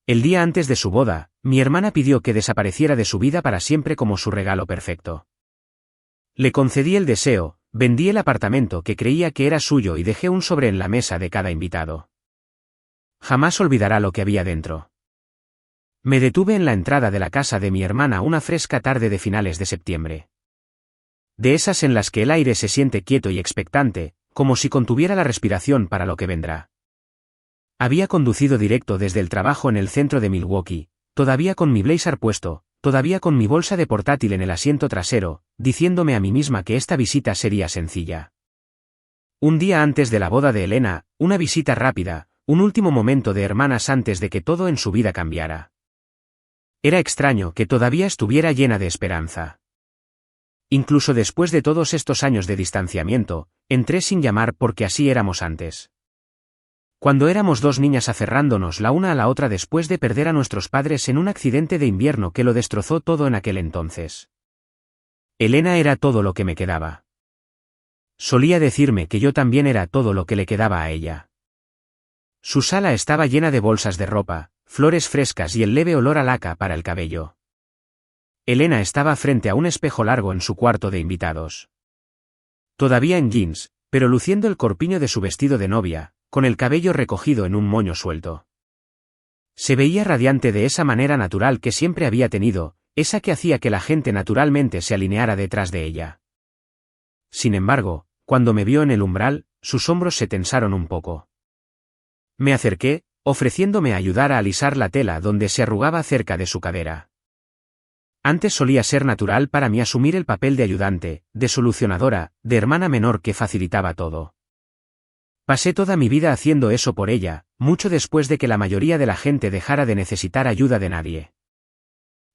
El día antes de su boda, mi hermana pidió que desapareciera de su vida para siempre como su regalo perfecto. Le concedí el deseo, vendí el apartamento que creía que era suyo y dejé un sobre en la mesa de cada invitado. Jamás olvidará lo que había dentro. Me detuve en la entrada de la casa de mi hermana una fresca tarde de finales de septiembre. De esas en las que el aire se siente quieto y expectante, como si contuviera la respiración para lo que vendrá. Había conducido directo desde el trabajo en el centro de Milwaukee, todavía con mi blazer puesto, todavía con mi bolsa de portátil en el asiento trasero, diciéndome a mí misma que esta visita sería sencilla. Un día antes de la boda de Elena, una visita rápida, un último momento de hermanas antes de que todo en su vida cambiara. Era extraño que todavía estuviera llena de esperanza. Incluso después de todos estos años de distanciamiento, entré sin llamar porque así éramos antes. Cuando éramos dos niñas aferrándonos la una a la otra después de perder a nuestros padres en un accidente de invierno que lo destrozó todo en aquel entonces. Elena era todo lo que me quedaba. Solía decirme que yo también era todo lo que le quedaba a ella. Su sala estaba llena de bolsas de ropa, flores frescas y el leve olor a laca para el cabello. Elena estaba frente a un espejo largo en su cuarto de invitados. Todavía en jeans, pero luciendo el corpiño de su vestido de novia, con el cabello recogido en un moño suelto. Se veía radiante de esa manera natural que siempre había tenido, esa que hacía que la gente naturalmente se alineara detrás de ella. Sin embargo, cuando me vio en el umbral, sus hombros se tensaron un poco. Me acerqué, ofreciéndome a ayudar a alisar la tela donde se arrugaba cerca de su cadera. Antes solía ser natural para mí asumir el papel de ayudante, de solucionadora, de hermana menor que facilitaba todo. Pasé toda mi vida haciendo eso por ella, mucho después de que la mayoría de la gente dejara de necesitar ayuda de nadie.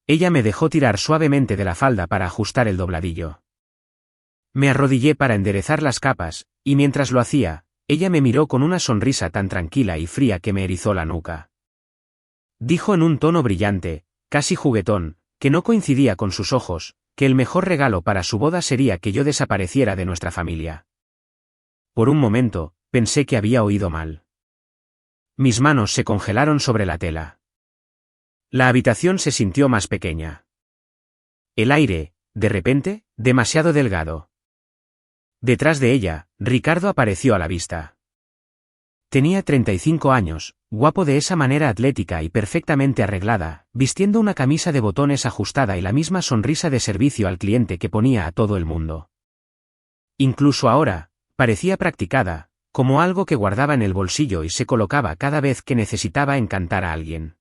Ella me dejó tirar suavemente de la falda para ajustar el dobladillo. Me arrodillé para enderezar las capas, y mientras lo hacía, ella me miró con una sonrisa tan tranquila y fría que me erizó la nuca. Dijo en un tono brillante, casi juguetón, que no coincidía con sus ojos, que el mejor regalo para su boda sería que yo desapareciera de nuestra familia. Por un momento, pensé que había oído mal. Mis manos se congelaron sobre la tela. La habitación se sintió más pequeña. El aire, de repente, demasiado delgado. Detrás de ella, Ricardo apareció a la vista. Tenía 35 años, guapo de esa manera atlética y perfectamente arreglada, vistiendo una camisa de botones ajustada y la misma sonrisa de servicio al cliente que ponía a todo el mundo. Incluso ahora, parecía practicada, como algo que guardaba en el bolsillo y se colocaba cada vez que necesitaba encantar a alguien.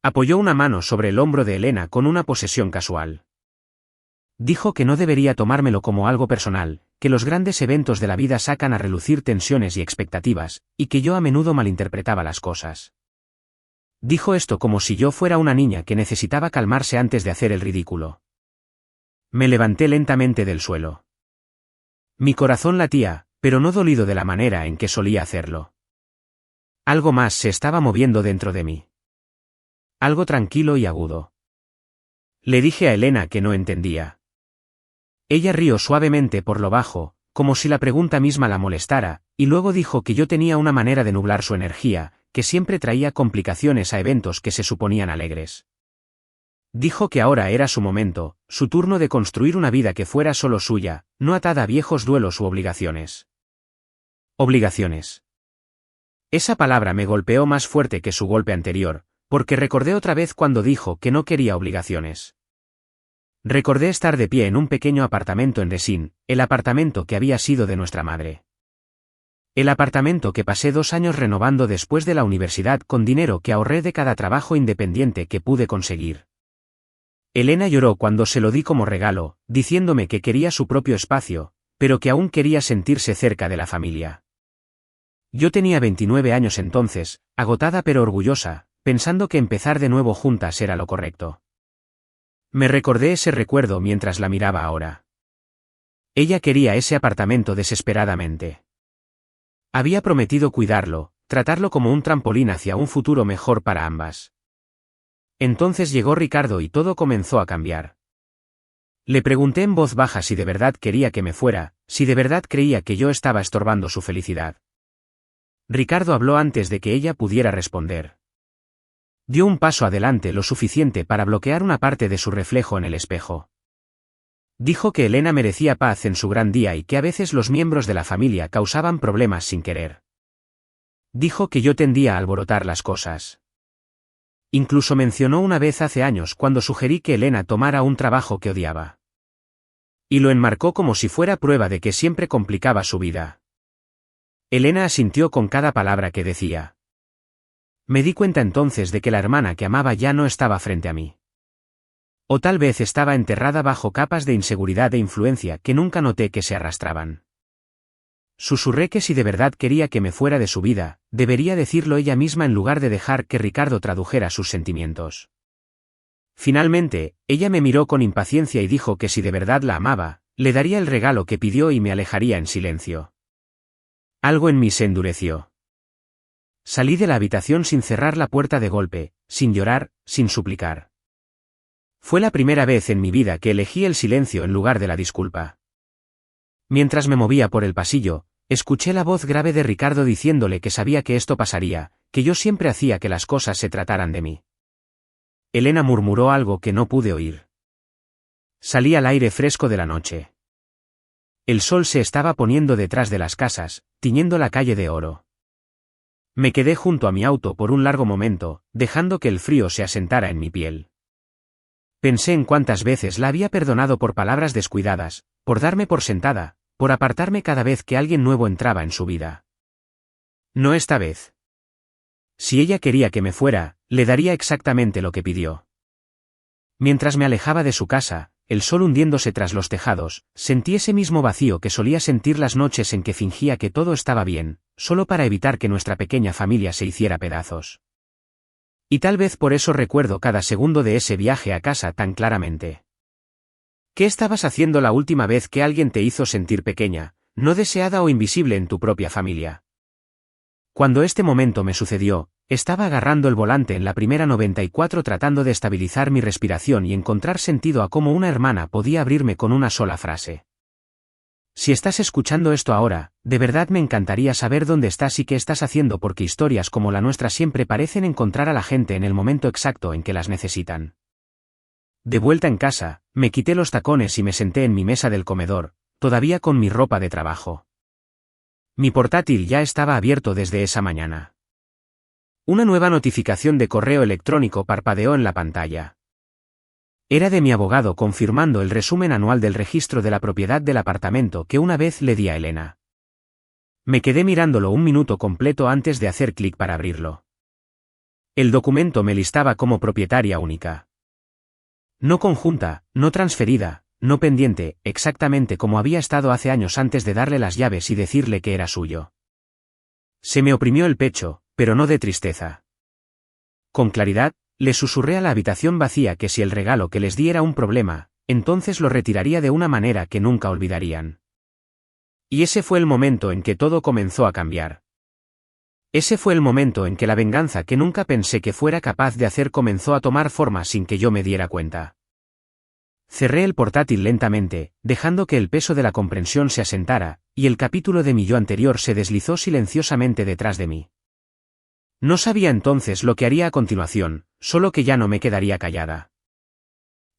Apoyó una mano sobre el hombro de Elena con una posesión casual. Dijo que no debería tomármelo como algo personal, que los grandes eventos de la vida sacan a relucir tensiones y expectativas, y que yo a menudo malinterpretaba las cosas. Dijo esto como si yo fuera una niña que necesitaba calmarse antes de hacer el ridículo. Me levanté lentamente del suelo. Mi corazón latía, pero no dolido de la manera en que solía hacerlo. Algo más se estaba moviendo dentro de mí. Algo tranquilo y agudo. Le dije a Elena que no entendía. Ella rió suavemente por lo bajo, como si la pregunta misma la molestara, y luego dijo que yo tenía una manera de nublar su energía, que siempre traía complicaciones a eventos que se suponían alegres. Dijo que ahora era su momento, su turno de construir una vida que fuera solo suya, no atada a viejos duelos u obligaciones. Obligaciones. Esa palabra me golpeó más fuerte que su golpe anterior, porque recordé otra vez cuando dijo que no quería obligaciones. Recordé estar de pie en un pequeño apartamento en Racine, el apartamento que había sido de nuestra madre. El apartamento que pasé 2 años renovando después de la universidad con dinero que ahorré de cada trabajo independiente que pude conseguir. Elena lloró cuando se lo di como regalo, diciéndome que quería su propio espacio, pero que aún quería sentirse cerca de la familia. Yo tenía 29 años entonces, agotada pero orgullosa, pensando que empezar de nuevo juntas era lo correcto. Me recordé ese recuerdo mientras la miraba ahora. Ella quería ese apartamento desesperadamente. Había prometido cuidarlo, tratarlo como un trampolín hacia un futuro mejor para ambas. Entonces llegó Ricardo y todo comenzó a cambiar. Le pregunté en voz baja si de verdad quería que me fuera, si de verdad creía que yo estaba estorbando su felicidad. Ricardo habló antes de que ella pudiera responder. Dio un paso adelante lo suficiente para bloquear una parte de su reflejo en el espejo. Dijo que Elena merecía paz en su gran día y que a veces los miembros de la familia causaban problemas sin querer. Dijo que yo tendía a alborotar las cosas. Incluso mencionó una vez hace años cuando sugerí que Elena tomara un trabajo que odiaba. Y lo enmarcó como si fuera prueba de que siempre complicaba su vida. Elena asintió con cada palabra que decía. Me di cuenta entonces de que la hermana que amaba ya no estaba frente a mí. O tal vez estaba enterrada bajo capas de inseguridad e influencia que nunca noté que se arrastraban. Susurré que si de verdad quería que me fuera de su vida, debería decirlo ella misma en lugar de dejar que Ricardo tradujera sus sentimientos. Finalmente, ella me miró con impaciencia y dijo que si de verdad la amaba, le daría el regalo que pidió y me alejaría en silencio. Algo en mí se endureció. Salí de la habitación sin cerrar la puerta de golpe, sin llorar, sin suplicar. Fue la primera vez en mi vida que elegí el silencio en lugar de la disculpa. Mientras me movía por el pasillo, escuché la voz grave de Ricardo diciéndole que sabía que esto pasaría, que yo siempre hacía que las cosas se trataran de mí. Elena murmuró algo que no pude oír. Salí al aire fresco de la noche. El sol se estaba poniendo detrás de las casas, tiñendo la calle de oro. Me quedé junto a mi auto por un largo momento, dejando que el frío se asentara en mi piel. Pensé en cuántas veces la había perdonado por palabras descuidadas, por darme por sentada, por apartarme cada vez que alguien nuevo entraba en su vida. No esta vez. Si ella quería que me fuera, le daría exactamente lo que pidió. Mientras me alejaba de su casa, el sol hundiéndose tras los tejados, sentí ese mismo vacío que solía sentir las noches en que fingía que todo estaba bien, solo para evitar que nuestra pequeña familia se hiciera pedazos. Y tal vez por eso recuerdo cada segundo de ese viaje a casa tan claramente. ¿Qué estabas haciendo la última vez que alguien te hizo sentir pequeña, no deseada o invisible en tu propia familia? Cuando este momento me sucedió, estaba agarrando el volante en la primera 94 tratando de estabilizar mi respiración y encontrar sentido a cómo una hermana podía abrirme con una sola frase. Si estás escuchando esto ahora, de verdad me encantaría saber dónde estás y qué estás haciendo porque historias como la nuestra siempre parecen encontrar a la gente en el momento exacto en que las necesitan. De vuelta en casa, me quité los tacones y me senté en mi mesa del comedor, todavía con mi ropa de trabajo. Mi portátil ya estaba abierto desde esa mañana. Una nueva notificación de correo electrónico parpadeó en la pantalla. Era de mi abogado confirmando el resumen anual del registro de la propiedad del apartamento que una vez le di a Elena. Me quedé mirándolo un minuto completo antes de hacer clic para abrirlo. El documento me listaba como propietaria única. No conjunta, no transferida, no pendiente, exactamente como había estado hace años antes de darle las llaves y decirle que era suyo. Se me oprimió el pecho, pero no de tristeza. Con claridad, le susurré a la habitación vacía que si el regalo que les di era un problema, entonces lo retiraría de una manera que nunca olvidarían. Y ese fue el momento en que todo comenzó a cambiar. Ese fue el momento en que la venganza que nunca pensé que fuera capaz de hacer comenzó a tomar forma sin que yo me diera cuenta. Cerré el portátil lentamente, dejando que el peso de la comprensión se asentara, y el capítulo de mi yo anterior se deslizó silenciosamente detrás de mí. No sabía entonces lo que haría a continuación, solo que ya no me quedaría callada.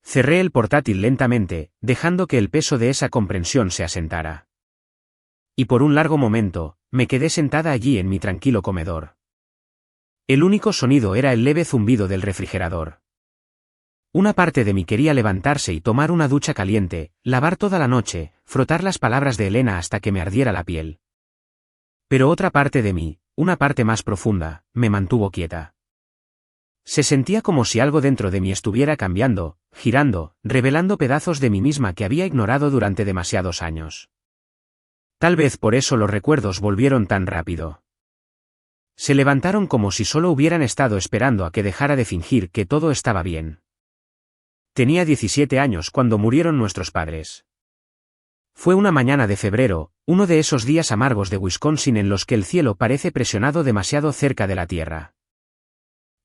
Cerré el portátil lentamente, dejando que el peso de esa comprensión se asentara. Y por un largo momento, me quedé sentada allí en mi tranquilo comedor. El único sonido era el leve zumbido del refrigerador. Una parte de mí quería levantarse y tomar una ducha caliente, lavar toda la noche, frotar las palabras de Elena hasta que me ardiera la piel. Pero otra parte de mí, una parte más profunda, me mantuvo quieta. Se sentía como si algo dentro de mí estuviera cambiando, girando, revelando pedazos de mí misma que había ignorado durante demasiados años. Tal vez por eso los recuerdos volvieron tan rápido. Se levantaron como si solo hubieran estado esperando a que dejara de fingir que todo estaba bien. Tenía 17 años cuando murieron nuestros padres. Fue una mañana de febrero, uno de esos días amargos de Wisconsin en los que el cielo parece presionado demasiado cerca de la tierra.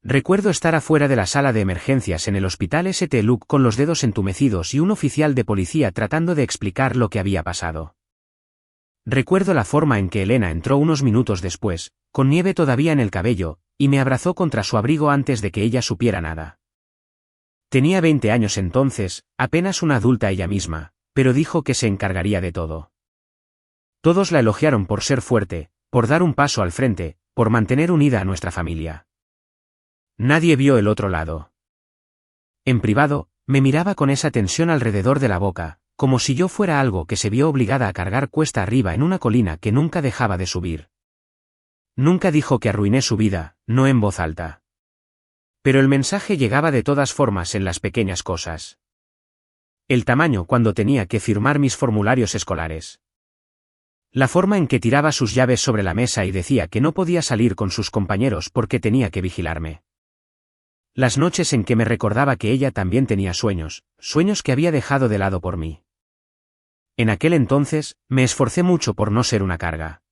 Recuerdo estar afuera de la sala de emergencias en el hospital St. Luke con los dedos entumecidos y un oficial de policía tratando de explicar lo que había pasado. Recuerdo la forma en que Elena entró unos minutos después, con nieve todavía en el cabello, y me abrazó contra su abrigo antes de que ella supiera nada. Tenía 20 años entonces, apenas una adulta ella misma, pero dijo que se encargaría de todo. Todos la elogiaron por ser fuerte, por dar un paso al frente, por mantener unida a nuestra familia. Nadie vio el otro lado. En privado, me miraba con esa tensión alrededor de la boca, como si yo fuera algo que se vio obligada a cargar cuesta arriba en una colina que nunca dejaba de subir. Nunca dijo que arruiné su vida, no en voz alta. Pero el mensaje llegaba de todas formas en las pequeñas cosas. El tamaño cuando tenía que firmar mis formularios escolares. La forma en que tiraba sus llaves sobre la mesa y decía que no podía salir con sus compañeros porque tenía que vigilarme. Las noches en que me recordaba que ella también tenía sueños, sueños que había dejado de lado por mí. En aquel entonces, me esforcé mucho por no ser una carga.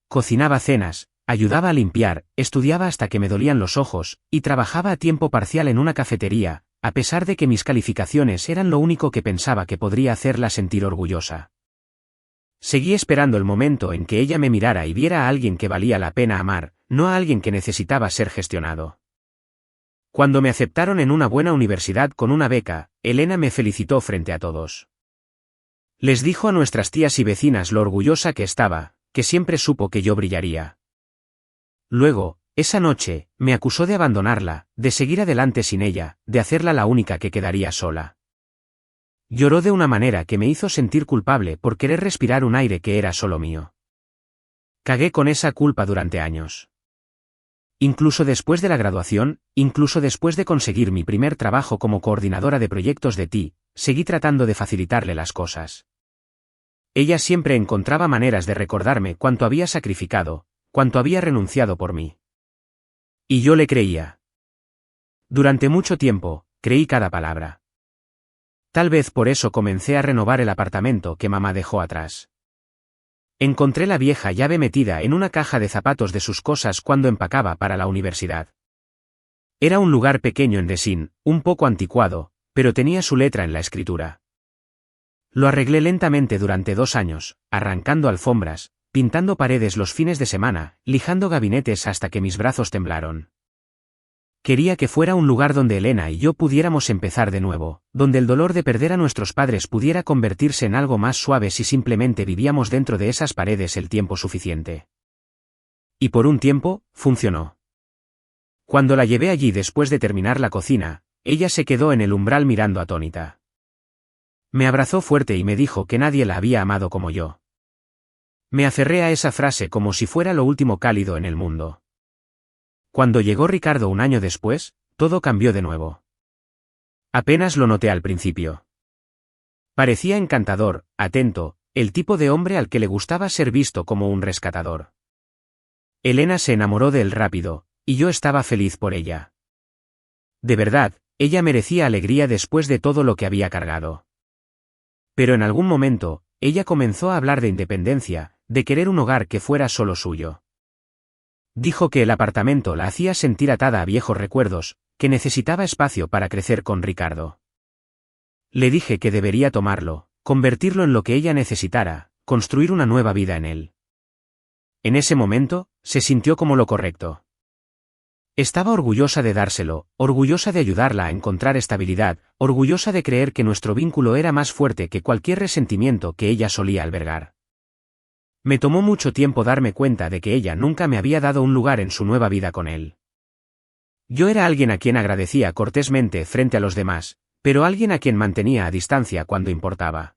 Cocinaba cenas, ayudaba a limpiar, estudiaba hasta que me dolían los ojos, y trabajaba a tiempo parcial en una cafetería, a pesar de que mis calificaciones eran lo único que pensaba que podría hacerla sentir orgullosa. Seguí esperando el momento en que ella me mirara y viera a alguien que valía la pena amar, no a alguien que necesitaba ser gestionado. Cuando me aceptaron en una buena universidad con una beca, Elena me felicitó frente a todos. Les dijo a nuestras tías y vecinas lo orgullosa que estaba, que siempre supo que yo brillaría. Luego, esa noche, me acusó de abandonarla, de seguir adelante sin ella, de hacerla la única que quedaría sola. Lloró de una manera que me hizo sentir culpable por querer respirar un aire que era solo mío. Cagué con esa culpa durante años. Incluso después de la graduación, incluso después de conseguir mi primer trabajo como coordinadora de proyectos de TI, seguí tratando de facilitarle las cosas. Ella siempre encontraba maneras de recordarme cuánto había sacrificado, cuánto había renunciado por mí. Y yo le creía. Durante mucho tiempo, creí cada palabra. Tal vez por eso comencé a renovar el apartamento que mamá dejó atrás. Encontré la vieja llave metida en una caja de zapatos de sus cosas cuando empacaba para la universidad. Era un lugar pequeño en Desín, un poco anticuado, pero tenía su letra en la escritura. Lo arreglé lentamente durante 2 años, arrancando alfombras, pintando paredes los fines de semana, lijando gabinetes hasta que mis brazos temblaron. Quería que fuera un lugar donde Elena y yo pudiéramos empezar de nuevo, donde el dolor de perder a nuestros padres pudiera convertirse en algo más suave si simplemente vivíamos dentro de esas paredes el tiempo suficiente. Y por un tiempo, funcionó. Cuando la llevé allí después de terminar la cocina, ella se quedó en el umbral mirando atónita. Me abrazó fuerte y me dijo que nadie la había amado como yo. Me aferré a esa frase como si fuera lo último cálido en el mundo. Cuando llegó Ricardo un año después, todo cambió de nuevo. Apenas lo noté al principio. Parecía encantador, atento, el tipo de hombre al que le gustaba ser visto como un rescatador. Elena se enamoró de él rápido, y yo estaba feliz por ella. De verdad, ella merecía alegría después de todo lo que había cargado. Pero en algún momento, ella comenzó a hablar de independencia, de querer un hogar que fuera solo suyo. Dijo que el apartamento la hacía sentir atada a viejos recuerdos, que necesitaba espacio para crecer con Ricardo. Le dije que debería tomarlo, convertirlo en lo que ella necesitara, construir una nueva vida en él. En ese momento, se sintió como lo correcto. Estaba orgullosa de dárselo, orgullosa de ayudarla a encontrar estabilidad, orgullosa de creer que nuestro vínculo era más fuerte que cualquier resentimiento que ella solía albergar. Me tomó mucho tiempo darme cuenta de que ella nunca me había dado un lugar en su nueva vida con él. Yo era alguien a quien agradecía cortésmente frente a los demás, pero alguien a quien mantenía a distancia cuando importaba.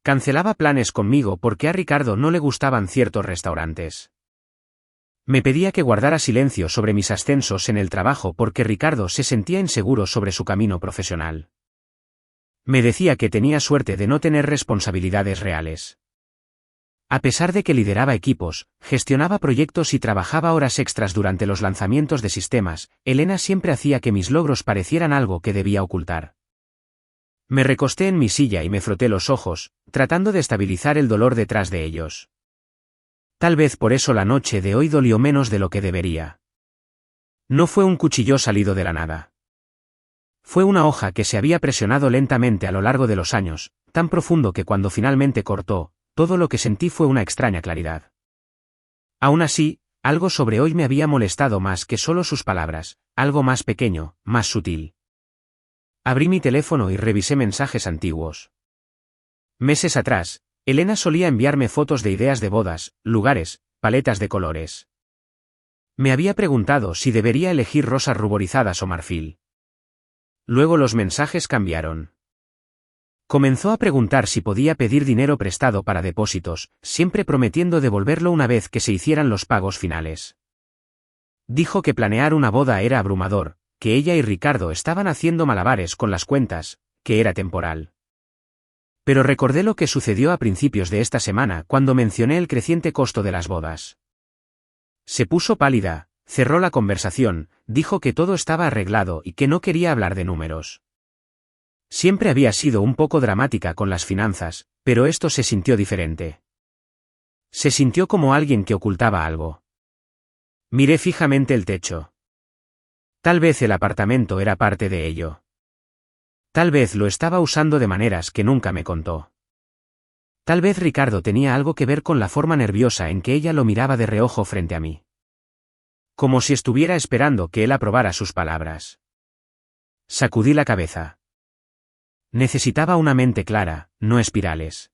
Cancelaba planes conmigo porque a Ricardo no le gustaban ciertos restaurantes. Me pedía que guardara silencio sobre mis ascensos en el trabajo porque Ricardo se sentía inseguro sobre su camino profesional. Me decía que tenía suerte de no tener responsabilidades reales. A pesar de que lideraba equipos, gestionaba proyectos y trabajaba horas extras durante los lanzamientos de sistemas, Elena siempre hacía que mis logros parecieran algo que debía ocultar. Me recosté en mi silla y me froté los ojos, tratando de estabilizar el dolor detrás de ellos. Tal vez por eso la noche de hoy dolió menos de lo que debería. No fue un cuchillo salido de la nada. Fue una hoja que se había presionado lentamente a lo largo de los años, tan profundo que cuando finalmente cortó, todo lo que sentí fue una extraña claridad. Aún así, algo sobre hoy me había molestado más que solo sus palabras, algo más pequeño, más sutil. Abrí mi teléfono y revisé mensajes antiguos. Meses atrás, Elena solía enviarme fotos de ideas de bodas, lugares, paletas de colores. Me había preguntado si debería elegir rosas ruborizadas o marfil. Luego los mensajes cambiaron. Comenzó a preguntar si podía pedir dinero prestado para depósitos, siempre prometiendo devolverlo una vez que se hicieran los pagos finales. Dijo que planear una boda era abrumador, que ella y Ricardo estaban haciendo malabares con las cuentas, que era temporal. Pero recordé lo que sucedió a principios de esta semana cuando mencioné el creciente costo de las bodas. Se puso pálida, cerró la conversación, dijo que todo estaba arreglado y que no quería hablar de números. Siempre había sido un poco dramática con las finanzas, pero esto se sintió diferente. Se sintió como alguien que ocultaba algo. Miré fijamente el techo. Tal vez el apartamento era parte de ello. Tal vez lo estaba usando de maneras que nunca me contó. Tal vez Ricardo tenía algo que ver con la forma nerviosa en que ella lo miraba de reojo frente a mí. Como si estuviera esperando que él aprobara sus palabras. Sacudí la cabeza. Necesitaba una mente clara, no espirales.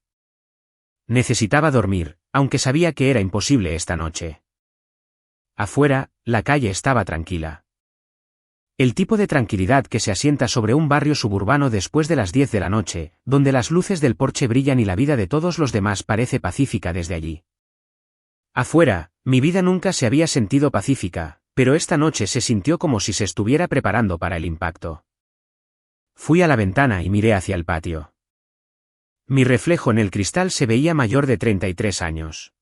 Necesitaba dormir, aunque sabía que era imposible esta noche. Afuera, la calle estaba tranquila. El tipo de tranquilidad que se asienta sobre un barrio suburbano después de las 10 de la noche, donde las luces del porche brillan y la vida de todos los demás parece pacífica desde allí. Afuera, mi vida nunca se había sentido pacífica, pero esta noche se sintió como si se estuviera preparando para el impacto. Fui a la ventana y miré hacia el patio. Mi reflejo en el cristal se veía mayor de 33 años.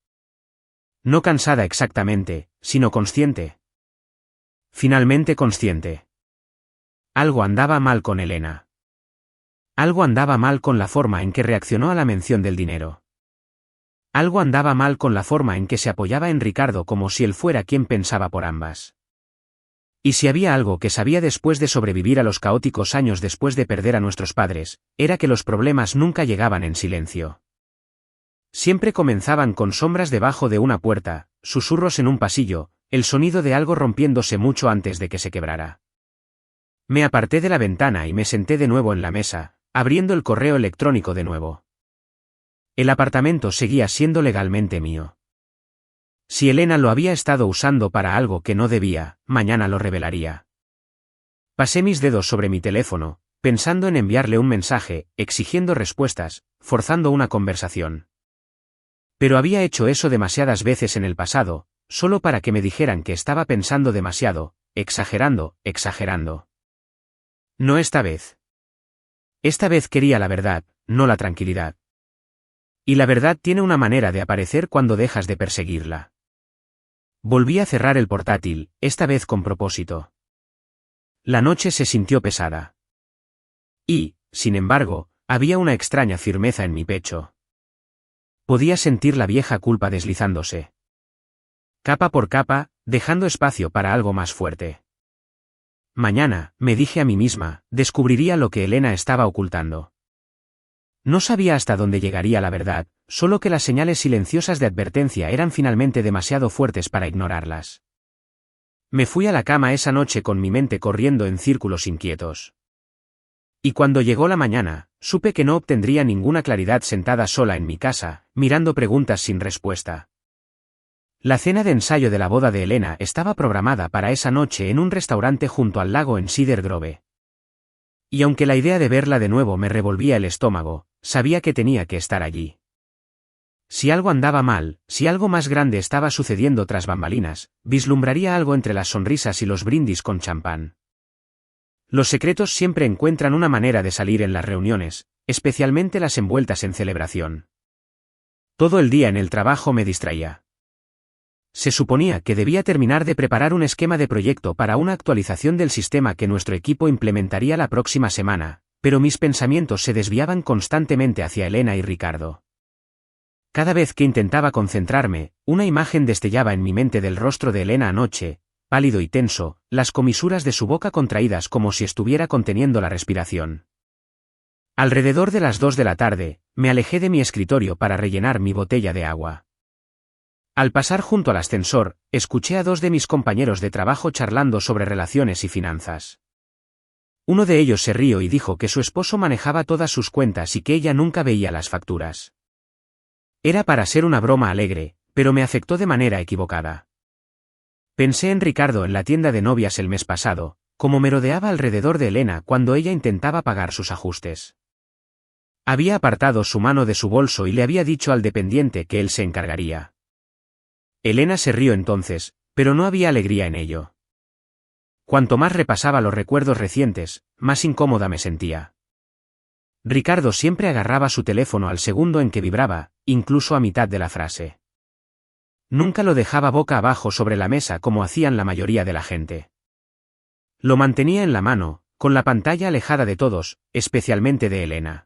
No cansada exactamente, sino consciente. Finalmente consciente. Algo andaba mal con Elena. Algo andaba mal con la forma en que reaccionó a la mención del dinero. Algo andaba mal con la forma en que se apoyaba en Ricardo como si él fuera quien pensaba por ambas. Y si había algo que sabía después de sobrevivir a los caóticos años después de perder a nuestros padres, era que los problemas nunca llegaban en silencio. Siempre comenzaban con sombras debajo de una puerta, susurros en un pasillo, el sonido de algo rompiéndose mucho antes de que se quebrara. Me aparté de la ventana y me senté de nuevo en la mesa, abriendo el correo electrónico de nuevo. El apartamento seguía siendo legalmente mío. Si Elena lo había estado usando para algo que no debía, mañana lo revelaría. Pasé mis dedos sobre mi teléfono, pensando en enviarle un mensaje, exigiendo respuestas, forzando una conversación. Pero había hecho eso demasiadas veces en el pasado, solo para que me dijeran que estaba pensando demasiado, exagerando. No esta vez. Esta vez quería la verdad, no la tranquilidad. Y la verdad tiene una manera de aparecer cuando dejas de perseguirla. Volví a cerrar el portátil, esta vez con propósito. La noche se sintió pesada. Y, sin embargo, había una extraña firmeza en mi pecho. Podía sentir la vieja culpa deslizándose. Capa por capa, dejando espacio para algo más fuerte. Mañana, me dije a mí misma, descubriría lo que Elena estaba ocultando. No sabía hasta dónde llegaría la verdad, solo que las señales silenciosas de advertencia eran finalmente demasiado fuertes para ignorarlas. Me fui a la cama esa noche con mi mente corriendo en círculos inquietos. Y cuando llegó la mañana, supe que no obtendría ninguna claridad sentada sola en mi casa, mirando preguntas sin respuesta. La cena de ensayo de la boda de Elena estaba programada para esa noche en un restaurante junto al lago en Cedar Grove. Y aunque la idea de verla de nuevo me revolvía el estómago, sabía que tenía que estar allí. Si algo andaba mal, si algo más grande estaba sucediendo tras bambalinas, vislumbraría algo entre las sonrisas y los brindis con champán. Los secretos siempre encuentran una manera de salir en las reuniones, especialmente las envueltas en celebración. Todo el día en el trabajo me distraía. Se suponía que debía terminar de preparar un esquema de proyecto para una actualización del sistema que nuestro equipo implementaría la próxima semana, pero mis pensamientos se desviaban constantemente hacia Elena y Ricardo. Cada vez que intentaba concentrarme, una imagen destellaba en mi mente del rostro de Elena anoche, pálido y tenso, las comisuras de su boca contraídas como si estuviera conteniendo la respiración. Alrededor de las 2 de la tarde, me alejé de mi escritorio para rellenar mi botella de agua. Al pasar junto al ascensor, escuché a dos de mis compañeros de trabajo charlando sobre relaciones y finanzas. Uno de ellos se rió y dijo que su esposo manejaba todas sus cuentas y que ella nunca veía las facturas. Era para ser una broma alegre, pero me afectó de manera equivocada. Pensé en Ricardo en la tienda de novias el mes pasado, como merodeaba alrededor de Elena cuando ella intentaba pagar sus ajustes. Había apartado su mano de su bolso y le había dicho al dependiente que él se encargaría. Elena se rió entonces, pero no había alegría en ello. Cuanto más repasaba los recuerdos recientes, más incómoda me sentía. Ricardo siempre agarraba su teléfono al segundo en que vibraba, incluso a mitad de la frase. Nunca lo dejaba boca abajo sobre la mesa como hacían la mayoría de la gente. Lo mantenía en la mano, con la pantalla alejada de todos, especialmente de Elena.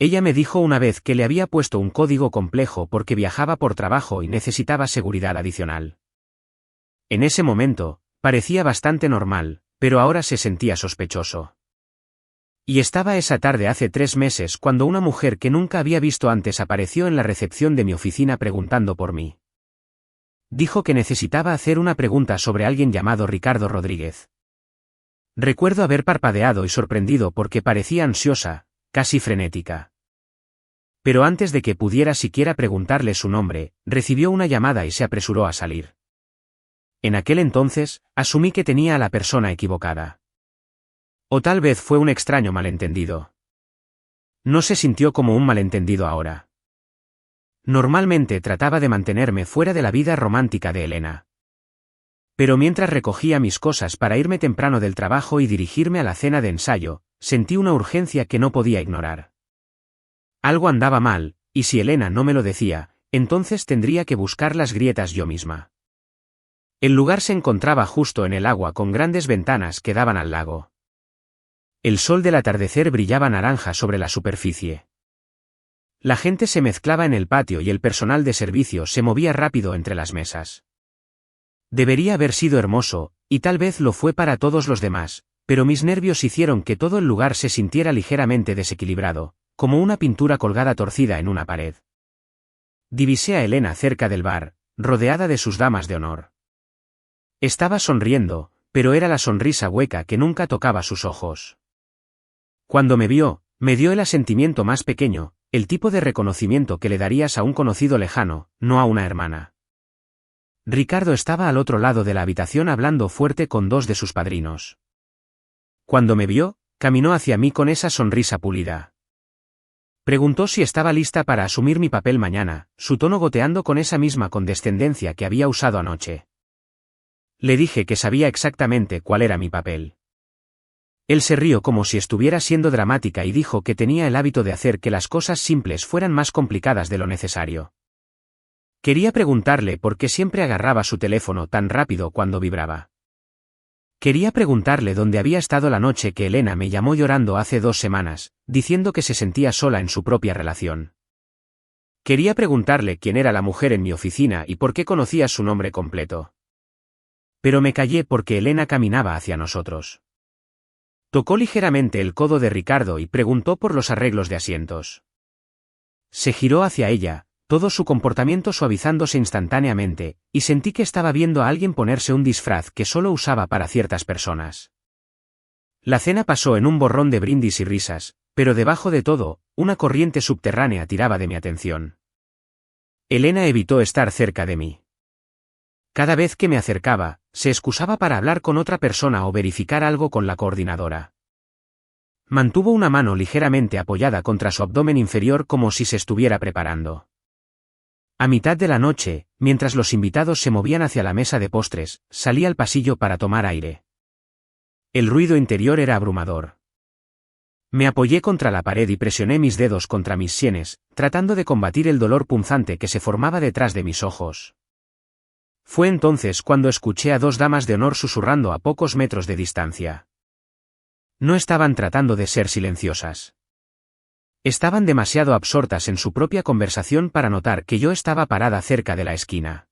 Ella me dijo una vez que le había puesto un código complejo porque viajaba por trabajo y necesitaba seguridad adicional. En ese momento, parecía bastante normal, pero ahora se sentía sospechoso. Y estaba esa tarde hace 3 meses cuando una mujer que nunca había visto antes apareció en la recepción de mi oficina preguntando por mí. Dijo que necesitaba hacer una pregunta sobre alguien llamado Ricardo Rodríguez. Recuerdo haber parpadeado y sorprendido porque parecía ansiosa, casi frenética. Pero antes de que pudiera siquiera preguntarle su nombre, recibió una llamada y se apresuró a salir. En aquel entonces, asumí que tenía a la persona equivocada. O tal vez fue un extraño malentendido. No se sintió como un malentendido ahora. Normalmente trataba de mantenerme fuera de la vida romántica de Elena. Pero mientras recogía mis cosas para irme temprano del trabajo y dirigirme a la cena de ensayo, sentí una urgencia que no podía ignorar. Algo andaba mal, y si Elena no me lo decía, entonces tendría que buscar las grietas yo misma. El lugar se encontraba justo en el agua con grandes ventanas que daban al lago. El sol del atardecer brillaba naranja sobre la superficie. La gente se mezclaba en el patio y el personal de servicio se movía rápido entre las mesas. Debería haber sido hermoso, y tal vez lo fue para todos los demás, pero mis nervios hicieron que todo el lugar se sintiera ligeramente desequilibrado, como una pintura colgada torcida en una pared. Divisé a Elena cerca del bar, rodeada de sus damas de honor. Estaba sonriendo, pero era la sonrisa hueca que nunca tocaba sus ojos. Cuando me vio, me dio el asentimiento más pequeño, el tipo de reconocimiento que le darías a un conocido lejano, no a una hermana. Ricardo estaba al otro lado de la habitación hablando fuerte con 2 de sus padrinos. Cuando me vio, caminó hacia mí con esa sonrisa pulida. Preguntó si estaba lista para asumir mi papel mañana, su tono goteando con esa misma condescendencia que había usado anoche. Le dije que sabía exactamente cuál era mi papel. Él se rió como si estuviera siendo dramática y dijo que tenía el hábito de hacer que las cosas simples fueran más complicadas de lo necesario. Quería preguntarle por qué siempre agarraba su teléfono tan rápido cuando vibraba. Quería preguntarle dónde había estado la noche que Elena me llamó llorando hace 2 semanas, diciendo que se sentía sola en su propia relación. Quería preguntarle quién era la mujer en mi oficina y por qué conocía su nombre completo. Pero me callé porque Elena caminaba hacia nosotros. Tocó ligeramente el codo de Ricardo y preguntó por los arreglos de asientos. Se giró hacia ella, todo su comportamiento suavizándose instantáneamente, y sentí que estaba viendo a alguien ponerse un disfraz que solo usaba para ciertas personas. La cena pasó en un borrón de brindis y risas, pero debajo de todo, una corriente subterránea tiraba de mi atención. Elena evitó estar cerca de mí. Cada vez que me acercaba, se excusaba para hablar con otra persona o verificar algo con la coordinadora. Mantuvo una mano ligeramente apoyada contra su abdomen inferior como si se estuviera preparando. A mitad de la noche, mientras los invitados se movían hacia la mesa de postres, salí al pasillo para tomar aire. El ruido interior era abrumador. Me apoyé contra la pared y presioné mis dedos contra mis sienes, tratando de combatir el dolor punzante que se formaba detrás de mis ojos. Fue entonces cuando escuché a 2 damas de honor susurrando a pocos metros de distancia. No estaban tratando de ser silenciosas. Estaban demasiado absortas en su propia conversación para notar que yo estaba parada cerca de la esquina.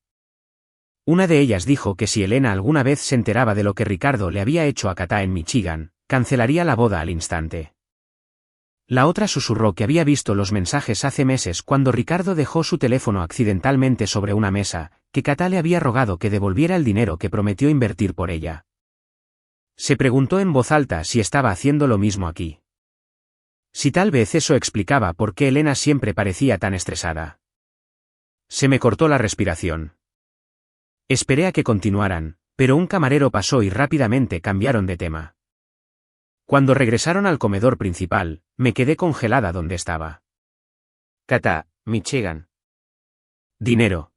Una de ellas dijo que si Elena alguna vez se enteraba de lo que Ricardo le había hecho a Katá en Michigan, cancelaría la boda al instante. La otra susurró que había visto los mensajes hace meses cuando Ricardo dejó su teléfono accidentalmente sobre una mesa, que Kata le había rogado que devolviera el dinero que prometió invertir por ella. Se preguntó en voz alta si estaba haciendo lo mismo aquí. Si tal vez eso explicaba por qué Elena siempre parecía tan estresada. Se me cortó la respiración. Esperé a que continuaran, pero un camarero pasó y rápidamente cambiaron de tema. Cuando regresaron al comedor principal, me quedé congelada donde estaba. Kata, Michigan. Dinero.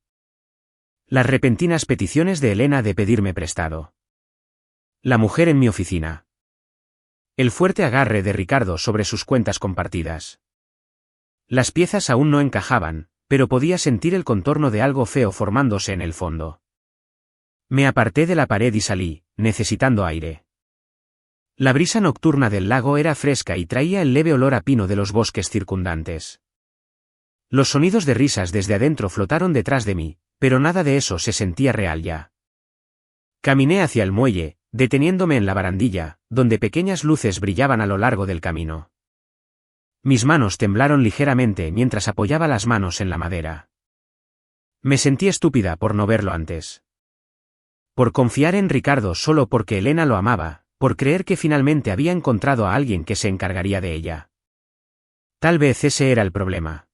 Las repentinas peticiones de Elena de pedirme prestado. La mujer en mi oficina. El fuerte agarre de Ricardo sobre sus cuentas compartidas. Las piezas aún no encajaban, pero podía sentir el contorno de algo feo formándose en el fondo. Me aparté de la pared y salí, necesitando aire. La brisa nocturna del lago era fresca y traía el leve olor a pino de los bosques circundantes. Los sonidos de risas desde adentro flotaron detrás de mí, pero nada de eso se sentía real ya. Caminé hacia el muelle, deteniéndome en la barandilla, donde pequeñas luces brillaban a lo largo del camino. Mis manos temblaron ligeramente mientras apoyaba las manos en la madera. Me sentí estúpida por no verlo antes. Por confiar en Ricardo solo porque Elena lo amaba, por creer que finalmente había encontrado a alguien que se encargaría de ella. Tal vez ese era el problema.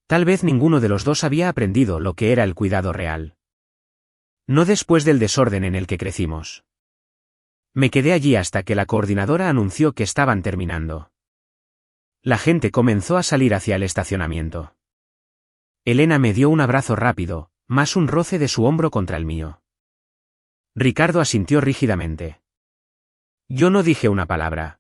Tal vez ninguno de los dos había aprendido lo que era el cuidado real. No después del desorden en el que crecimos. Me quedé allí hasta que la coordinadora anunció que estaban terminando. La gente comenzó a salir hacia el estacionamiento. Elena me dio un abrazo rápido, más un roce de su hombro contra el mío. Ricardo asintió rígidamente. Yo no dije una palabra.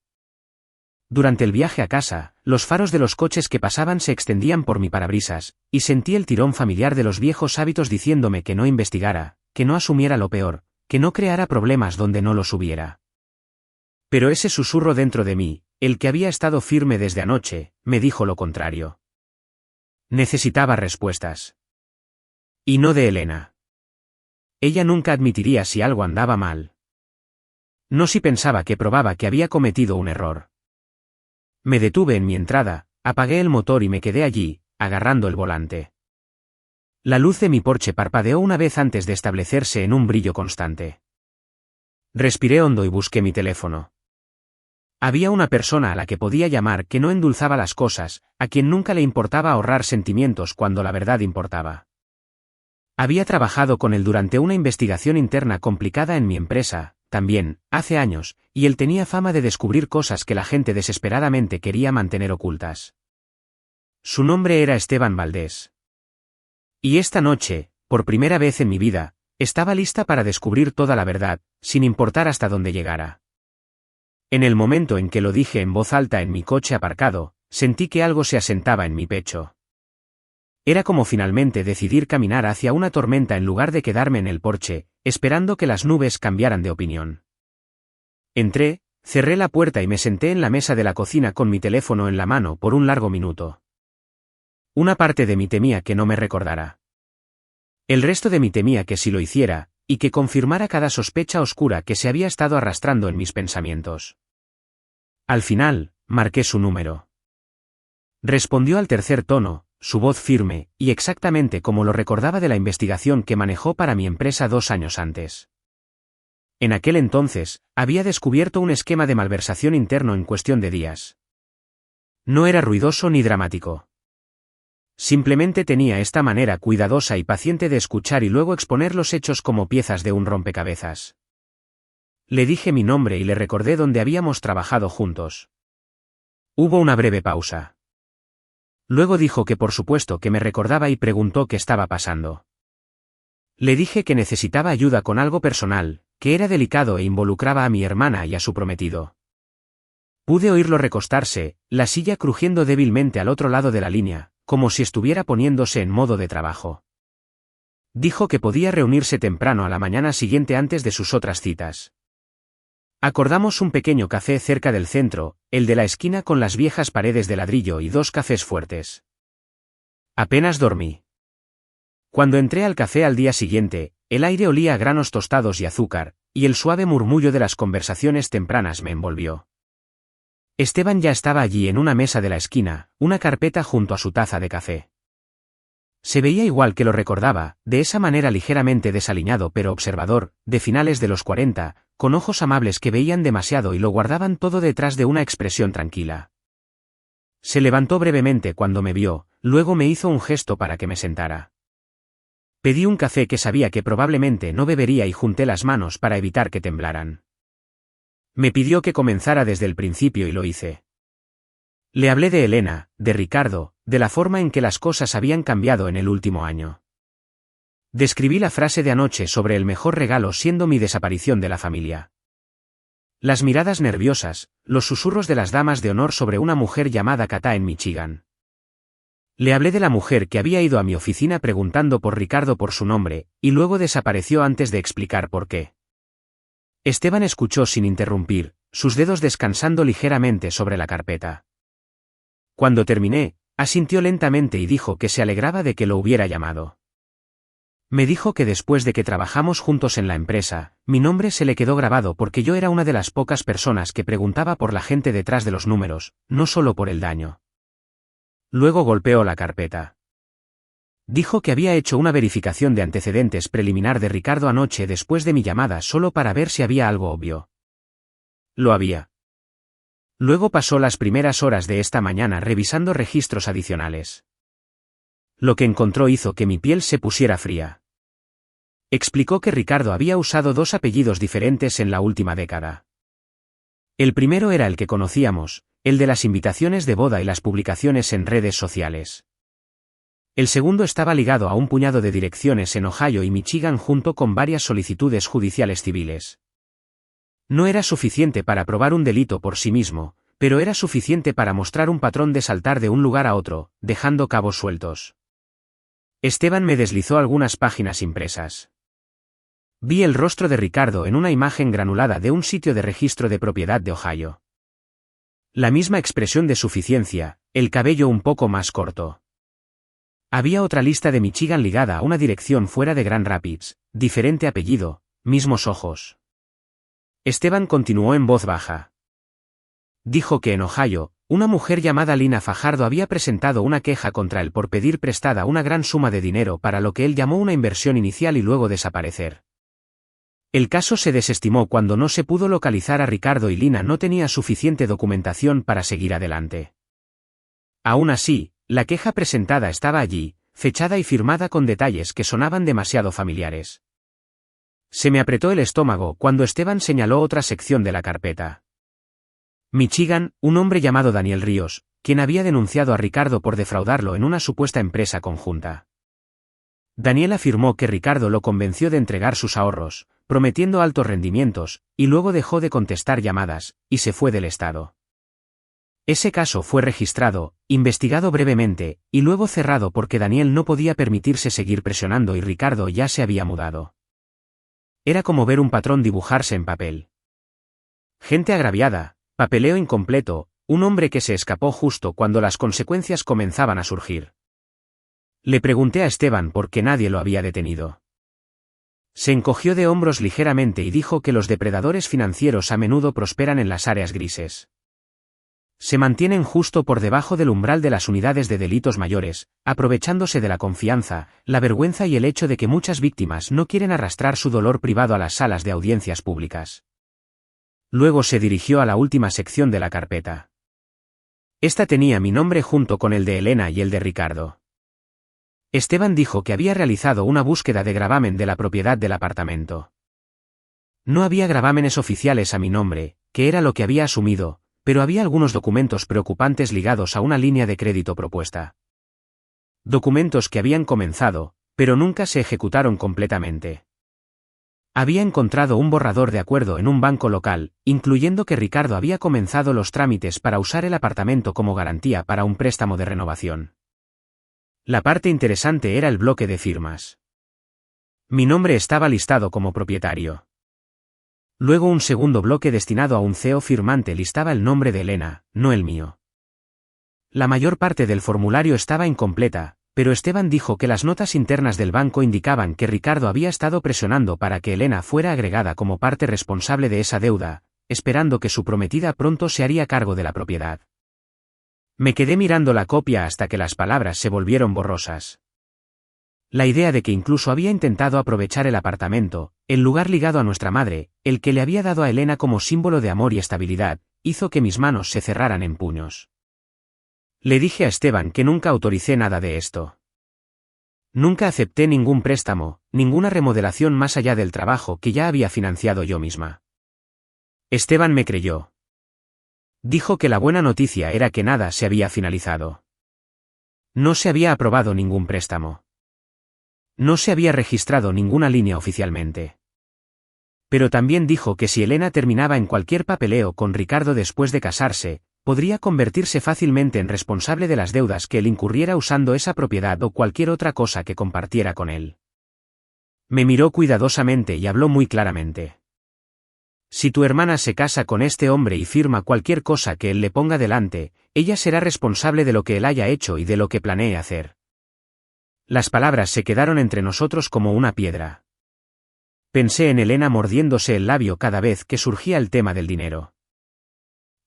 Durante el viaje a casa, los faros de los coches que pasaban se extendían por mi parabrisas, y sentí el tirón familiar de los viejos hábitos diciéndome que no investigara, que no asumiera lo peor, que no creara problemas donde no los hubiera. Pero ese susurro dentro de mí, el que había estado firme desde anoche, me dijo lo contrario. Necesitaba respuestas. Y no de Elena. Ella nunca admitiría si algo andaba mal. No si pensaba que probaba que había cometido un error. Me detuve en mi entrada, apagué el motor y me quedé allí, agarrando el volante. La luz de mi Porsche parpadeó una vez antes de establecerse en un brillo constante. Respiré hondo y busqué mi teléfono. Había una persona a la que podía llamar que no endulzaba las cosas, a quien nunca le importaba ahorrar sentimientos cuando la verdad importaba. Había trabajado con él durante una investigación interna complicada en mi empresa, también, hace años, y él tenía fama de descubrir cosas que la gente desesperadamente quería mantener ocultas. Su nombre era Esteban Valdés. Y esta noche, por primera vez en mi vida, estaba lista para descubrir toda la verdad, sin importar hasta dónde llegara. En el momento en que lo dije en voz alta en mi coche aparcado, sentí que algo se asentaba en mi pecho. Era como finalmente decidir caminar hacia una tormenta en lugar de quedarme en el porche, esperando que las nubes cambiaran de opinión. Entré, cerré la puerta y me senté en la mesa de la cocina con mi teléfono en la mano por un largo minuto. Una parte de mí temía que no me recordara. El resto de mí temía que sí lo hiciera, y que confirmara cada sospecha oscura que se había estado arrastrando en mis pensamientos. Al final, marqué su número. Respondió al tercer tono, su voz firme, y exactamente como lo recordaba de la investigación que manejó para mi empresa 2 años antes. En aquel entonces, había descubierto un esquema de malversación interno en cuestión de días. No era ruidoso ni dramático. Simplemente tenía esta manera cuidadosa y paciente de escuchar y luego exponer los hechos como piezas de un rompecabezas. Le dije mi nombre y le recordé dónde habíamos trabajado juntos. Hubo una breve pausa. Luego dijo que por supuesto que me recordaba y preguntó qué estaba pasando. Le dije que necesitaba ayuda con algo personal, que era delicado e involucraba a mi hermana y a su prometido. Pude oírlo recostarse, la silla crujiendo débilmente al otro lado de la línea, como si estuviera poniéndose en modo de trabajo. Dijo que podía reunirse temprano a la mañana siguiente antes de sus otras citas. Acordamos un pequeño café cerca del centro, el de la esquina con las viejas paredes de ladrillo y 2 cafés fuertes. Apenas dormí. Cuando entré al café al día siguiente, el aire olía a granos tostados y azúcar, y el suave murmullo de las conversaciones tempranas me envolvió. Esteban ya estaba allí en una mesa de la esquina, una carpeta junto a su taza de café. Se veía igual que lo recordaba, de esa manera ligeramente desaliñado pero observador, de finales de los 40, con ojos amables que veían demasiado y lo guardaban todo detrás de una expresión tranquila. Se levantó brevemente cuando me vio, luego me hizo un gesto para que me sentara. Pedí un café que sabía que probablemente no bebería y junté las manos para evitar que temblaran. Me pidió que comenzara desde el principio y lo hice. Le hablé de Elena, de Ricardo, de la forma en que las cosas habían cambiado en el último año. Describí la frase de anoche sobre el mejor regalo siendo mi desaparición de la familia. Las miradas nerviosas, los susurros de las damas de honor sobre una mujer llamada Kata en Michigan. Le hablé de la mujer que había ido a mi oficina preguntando por Ricardo por su nombre, y luego desapareció antes de explicar por qué. Esteban escuchó sin interrumpir, sus dedos descansando ligeramente sobre la carpeta. Cuando terminé, asintió lentamente y dijo que se alegraba de que lo hubiera llamado. Me dijo que después de que trabajamos juntos en la empresa, mi nombre se le quedó grabado porque yo era una de las pocas personas que preguntaba por la gente detrás de los números, no solo por el daño. Luego golpeó la carpeta. Dijo que había hecho una verificación de antecedentes preliminar de Ricardo anoche después de mi llamada solo para ver si había algo obvio. Lo había. Luego pasó las primeras horas de esta mañana revisando registros adicionales. Lo que encontró hizo que mi piel se pusiera fría. Explicó que Ricardo había usado 2 apellidos diferentes en la última década. El primero era el que conocíamos, el de las invitaciones de boda y las publicaciones en redes sociales. El segundo estaba ligado a un puñado de direcciones en Ohio y Michigan junto con varias solicitudes judiciales civiles. No era suficiente para probar un delito por sí mismo, pero era suficiente para mostrar un patrón de saltar de un lugar a otro, dejando cabos sueltos. Esteban me deslizó algunas páginas impresas. Vi el rostro de Ricardo en una imagen granulada de un sitio de registro de propiedad de Ohio. La misma expresión de suficiencia, el cabello un poco más corto. Había otra lista de Michigan ligada a una dirección fuera de Grand Rapids, diferente apellido, mismos ojos. Esteban continuó en voz baja. Dijo que en Ohio, una mujer llamada Lina Fajardo había presentado una queja contra él por pedir prestada una gran suma de dinero para lo que él llamó una inversión inicial y luego desaparecer. El caso se desestimó cuando no se pudo localizar a Ricardo y Lina no tenía suficiente documentación para seguir adelante. Aún así, la queja presentada estaba allí, fechada y firmada con detalles que sonaban demasiado familiares. Se me apretó el estómago cuando Esteban señaló otra sección de la carpeta. Michigan, un hombre llamado Daniel Ríos, quien había denunciado a Ricardo por defraudarlo en una supuesta empresa conjunta. Daniel afirmó que Ricardo lo convenció de entregar sus ahorros, prometiendo altos rendimientos, y luego dejó de contestar llamadas, y se fue del estado. Ese caso fue registrado, investigado brevemente, y luego cerrado porque Daniel no podía permitirse seguir presionando y Ricardo ya se había mudado. Era como ver un patrón dibujarse en papel. Gente agraviada, papeleo incompleto, un hombre que se escapó justo cuando las consecuencias comenzaban a surgir. Le pregunté a Esteban por qué nadie lo había detenido. Se encogió de hombros ligeramente y dijo que los depredadores financieros a menudo prosperan en las áreas grises. Se mantienen justo por debajo del umbral de las unidades de delitos mayores, aprovechándose de la confianza, la vergüenza y el hecho de que muchas víctimas no quieren arrastrar su dolor privado a las salas de audiencias públicas. Luego se dirigió a la última sección de la carpeta. Esta tenía mi nombre junto con el de Elena y el de Ricardo. Esteban dijo que había realizado una búsqueda de gravamen de la propiedad del apartamento. No había gravámenes oficiales a mi nombre, que era lo que había asumido, pero había algunos documentos preocupantes ligados a una línea de crédito propuesta. Documentos que habían comenzado, pero nunca se ejecutaron completamente. Había encontrado un borrador de acuerdo en un banco local, incluyendo que Ricardo había comenzado los trámites para usar el apartamento como garantía para un préstamo de renovación. La parte interesante era el bloque de firmas. Mi nombre estaba listado como propietario. Luego un segundo bloque destinado a un CEO firmante listaba el nombre de Elena, no el mío. La mayor parte del formulario estaba incompleta, pero Esteban dijo que las notas internas del banco indicaban que Ricardo había estado presionando para que Elena fuera agregada como parte responsable de esa deuda, esperando que su prometida pronto se haría cargo de la propiedad. Me quedé mirando la copia hasta que las palabras se volvieron borrosas. La idea de que incluso había intentado aprovechar el apartamento, el lugar ligado a nuestra madre, el que le había dado a Elena como símbolo de amor y estabilidad, hizo que mis manos se cerraran en puños. Le dije a Esteban que nunca autoricé nada de esto. Nunca acepté ningún préstamo, ninguna remodelación más allá del trabajo que ya había financiado yo misma. Esteban me creyó. Dijo que la buena noticia era que nada se había finalizado. No se había aprobado ningún préstamo. No se había registrado ninguna línea oficialmente. Pero también dijo que si Elena terminaba en cualquier papeleo con Ricardo después de casarse, podría convertirse fácilmente en responsable de las deudas que él incurriera usando esa propiedad o cualquier otra cosa que compartiera con él. Me miró cuidadosamente y habló muy claramente. Si tu hermana se casa con este hombre y firma cualquier cosa que él le ponga delante, ella será responsable de lo que él haya hecho y de lo que planee hacer. Las palabras se quedaron entre nosotros como una piedra. Pensé en Elena mordiéndose el labio cada vez que surgía el tema del dinero.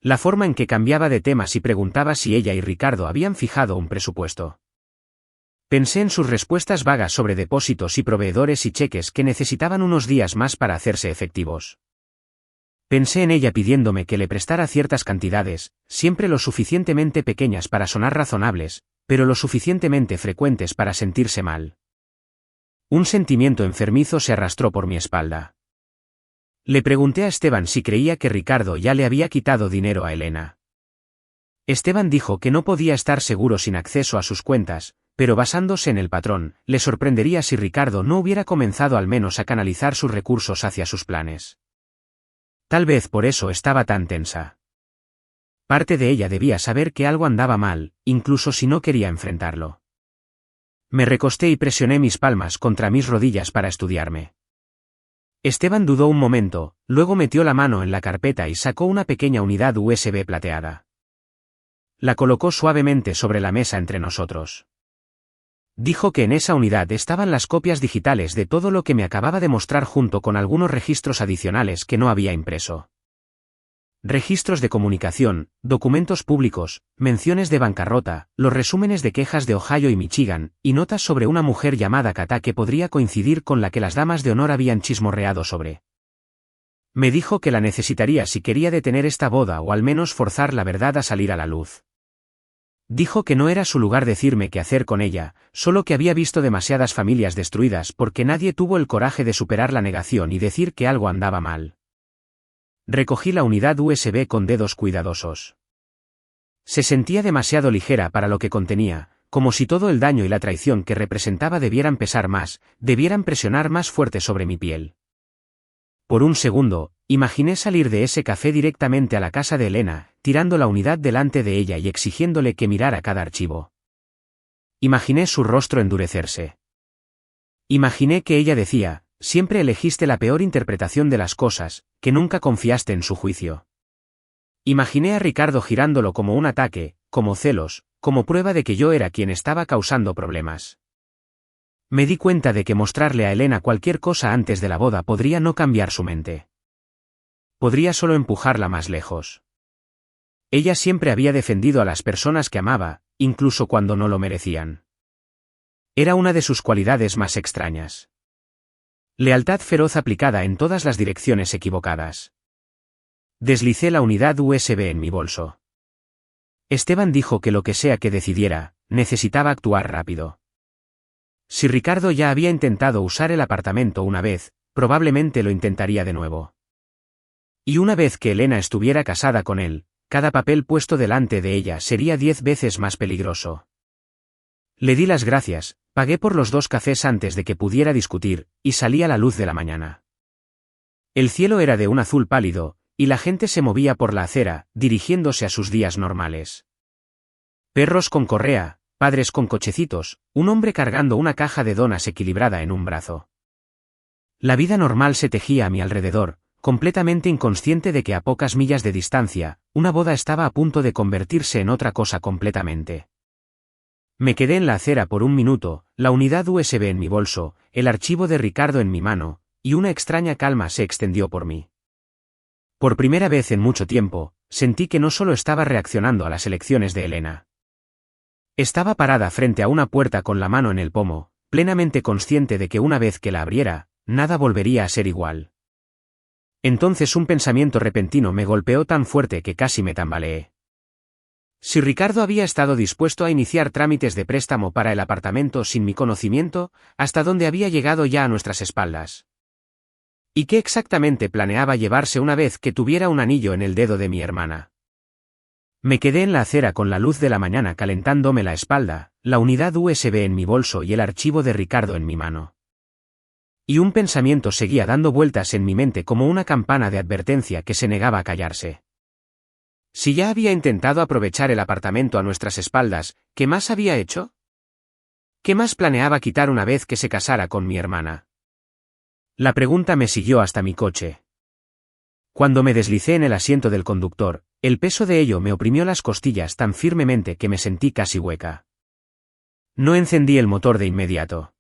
La forma en que cambiaba de temas y preguntaba si ella y Ricardo habían fijado un presupuesto. Pensé en sus respuestas vagas sobre depósitos y proveedores y cheques que necesitaban unos días más para hacerse efectivos. Pensé en ella pidiéndome que le prestara ciertas cantidades, siempre lo suficientemente pequeñas para sonar razonables, pero lo suficientemente frecuentes para sentirse mal. Un sentimiento enfermizo se arrastró por mi espalda. Le pregunté a Esteban si creía que Ricardo ya le había quitado dinero a Elena. Esteban dijo que no podía estar seguro sin acceso a sus cuentas, pero basándose en el patrón, le sorprendería si Ricardo no hubiera comenzado al menos a canalizar sus recursos hacia sus planes. Tal vez por eso estaba tan tensa. Parte de ella debía saber que algo andaba mal, incluso si no quería enfrentarlo. Me recosté y presioné mis palmas contra mis rodillas para estudiarme. Esteban dudó un momento, luego metió la mano en la carpeta y sacó una pequeña unidad USB plateada. La colocó suavemente sobre la mesa entre nosotros. Dijo que en esa unidad estaban las copias digitales de todo lo que me acababa de mostrar junto con algunos registros adicionales que no había impreso. Registros de comunicación, documentos públicos, menciones de bancarrota, los resúmenes de quejas de Ohio y Michigan, y notas sobre una mujer llamada Kata que podría coincidir con la que las damas de honor habían chismorreado sobre. Me dijo que la necesitaría si quería detener esta boda o al menos forzar la verdad a salir a la luz. Dijo que no era su lugar decirme qué hacer con ella, solo que había visto demasiadas familias destruidas porque nadie tuvo el coraje de superar la negación y decir que algo andaba mal. Recogí la unidad USB con dedos cuidadosos. Se sentía demasiado ligera para lo que contenía, como si todo el daño y la traición que representaba debieran pesar más, debieran presionar más fuerte sobre mi piel. Por un segundo, imaginé salir de ese café directamente a la casa de Elena, tirando la unidad delante de ella y exigiéndole que mirara cada archivo. Imaginé su rostro endurecerse. Imaginé que ella decía: siempre elegiste la peor interpretación de las cosas, que nunca confiaste en su juicio. Imaginé a Ricardo girándolo como un ataque, como celos, como prueba de que yo era quien estaba causando problemas. Me di cuenta de que mostrarle a Elena cualquier cosa antes de la boda podría no cambiar su mente. Podría solo empujarla más lejos. Ella siempre había defendido a las personas que amaba, incluso cuando no lo merecían. Era una de sus cualidades más extrañas. Lealtad feroz aplicada en todas las direcciones equivocadas. Deslicé la unidad USB en mi bolso. Esteban dijo que lo que sea que decidiera, necesitaba actuar rápido. Si Ricardo ya había intentado usar el apartamento una vez, probablemente lo intentaría de nuevo. Y una vez que Elena estuviera casada con él, cada papel puesto delante de ella sería 10 veces más peligroso. Le di las gracias, pagué por los 2 cafés antes de que pudiera discutir, y salí a la luz de la mañana. El cielo era de un azul pálido, y la gente se movía por la acera, dirigiéndose a sus días normales. Perros con correa, padres con cochecitos, un hombre cargando una caja de donas equilibrada en un brazo. La vida normal se tejía a mi alrededor, completamente inconsciente de que a pocas millas de distancia, una boda estaba a punto de convertirse en otra cosa completamente. Me quedé en la acera por un minuto, la unidad USB en mi bolso, el archivo de Ricardo en mi mano, y una extraña calma se extendió por mí. Por primera vez en mucho tiempo, sentí que no solo estaba reaccionando a las elecciones de Elena. Estaba parada frente a una puerta con la mano en el pomo, plenamente consciente de que una vez que la abriera, nada volvería a ser igual. Entonces un pensamiento repentino me golpeó tan fuerte que casi me tambaleé. Si Ricardo había estado dispuesto a iniciar trámites de préstamo para el apartamento sin mi conocimiento, ¿hasta dónde había llegado ya a nuestras espaldas? ¿Y qué exactamente planeaba llevarse una vez que tuviera un anillo en el dedo de mi hermana? Me quedé en la acera con la luz de la mañana calentándome la espalda, la unidad USB en mi bolso y el archivo de Ricardo en mi mano. Y un pensamiento seguía dando vueltas en mi mente como una campana de advertencia que se negaba a callarse. Si ya había intentado aprovechar el apartamento a nuestras espaldas, ¿qué más había hecho? ¿Qué más planeaba quitar una vez que se casara con mi hermana? La pregunta me siguió hasta mi coche. Cuando me deslicé en el asiento del conductor, el peso de ello me oprimió las costillas tan firmemente que me sentí casi hueca. No encendí el motor de inmediato.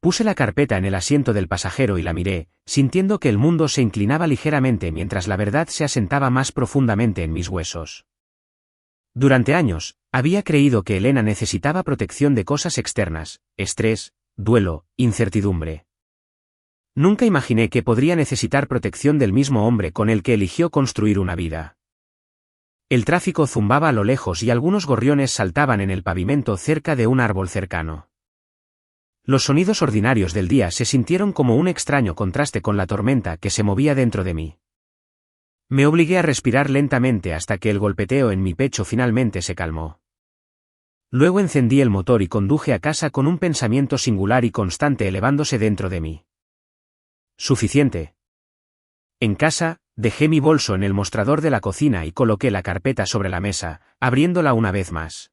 Puse la carpeta en el asiento del pasajero y la miré, sintiendo que el mundo se inclinaba ligeramente mientras la verdad se asentaba más profundamente en mis huesos. Durante años, había creído que Elena necesitaba protección de cosas externas, estrés, duelo, incertidumbre. Nunca imaginé que podría necesitar protección del mismo hombre con el que eligió construir una vida. El tráfico zumbaba a lo lejos y algunos gorriones saltaban en el pavimento cerca de un árbol cercano. Los sonidos ordinarios del día se sintieron como un extraño contraste con la tormenta que se movía dentro de mí. Me obligué a respirar lentamente hasta que el golpeteo en mi pecho finalmente se calmó. Luego encendí el motor y conduje a casa con un pensamiento singular y constante elevándose dentro de mí. Suficiente. En casa, dejé mi bolso en el mostrador de la cocina y coloqué la carpeta sobre la mesa, abriéndola una vez más.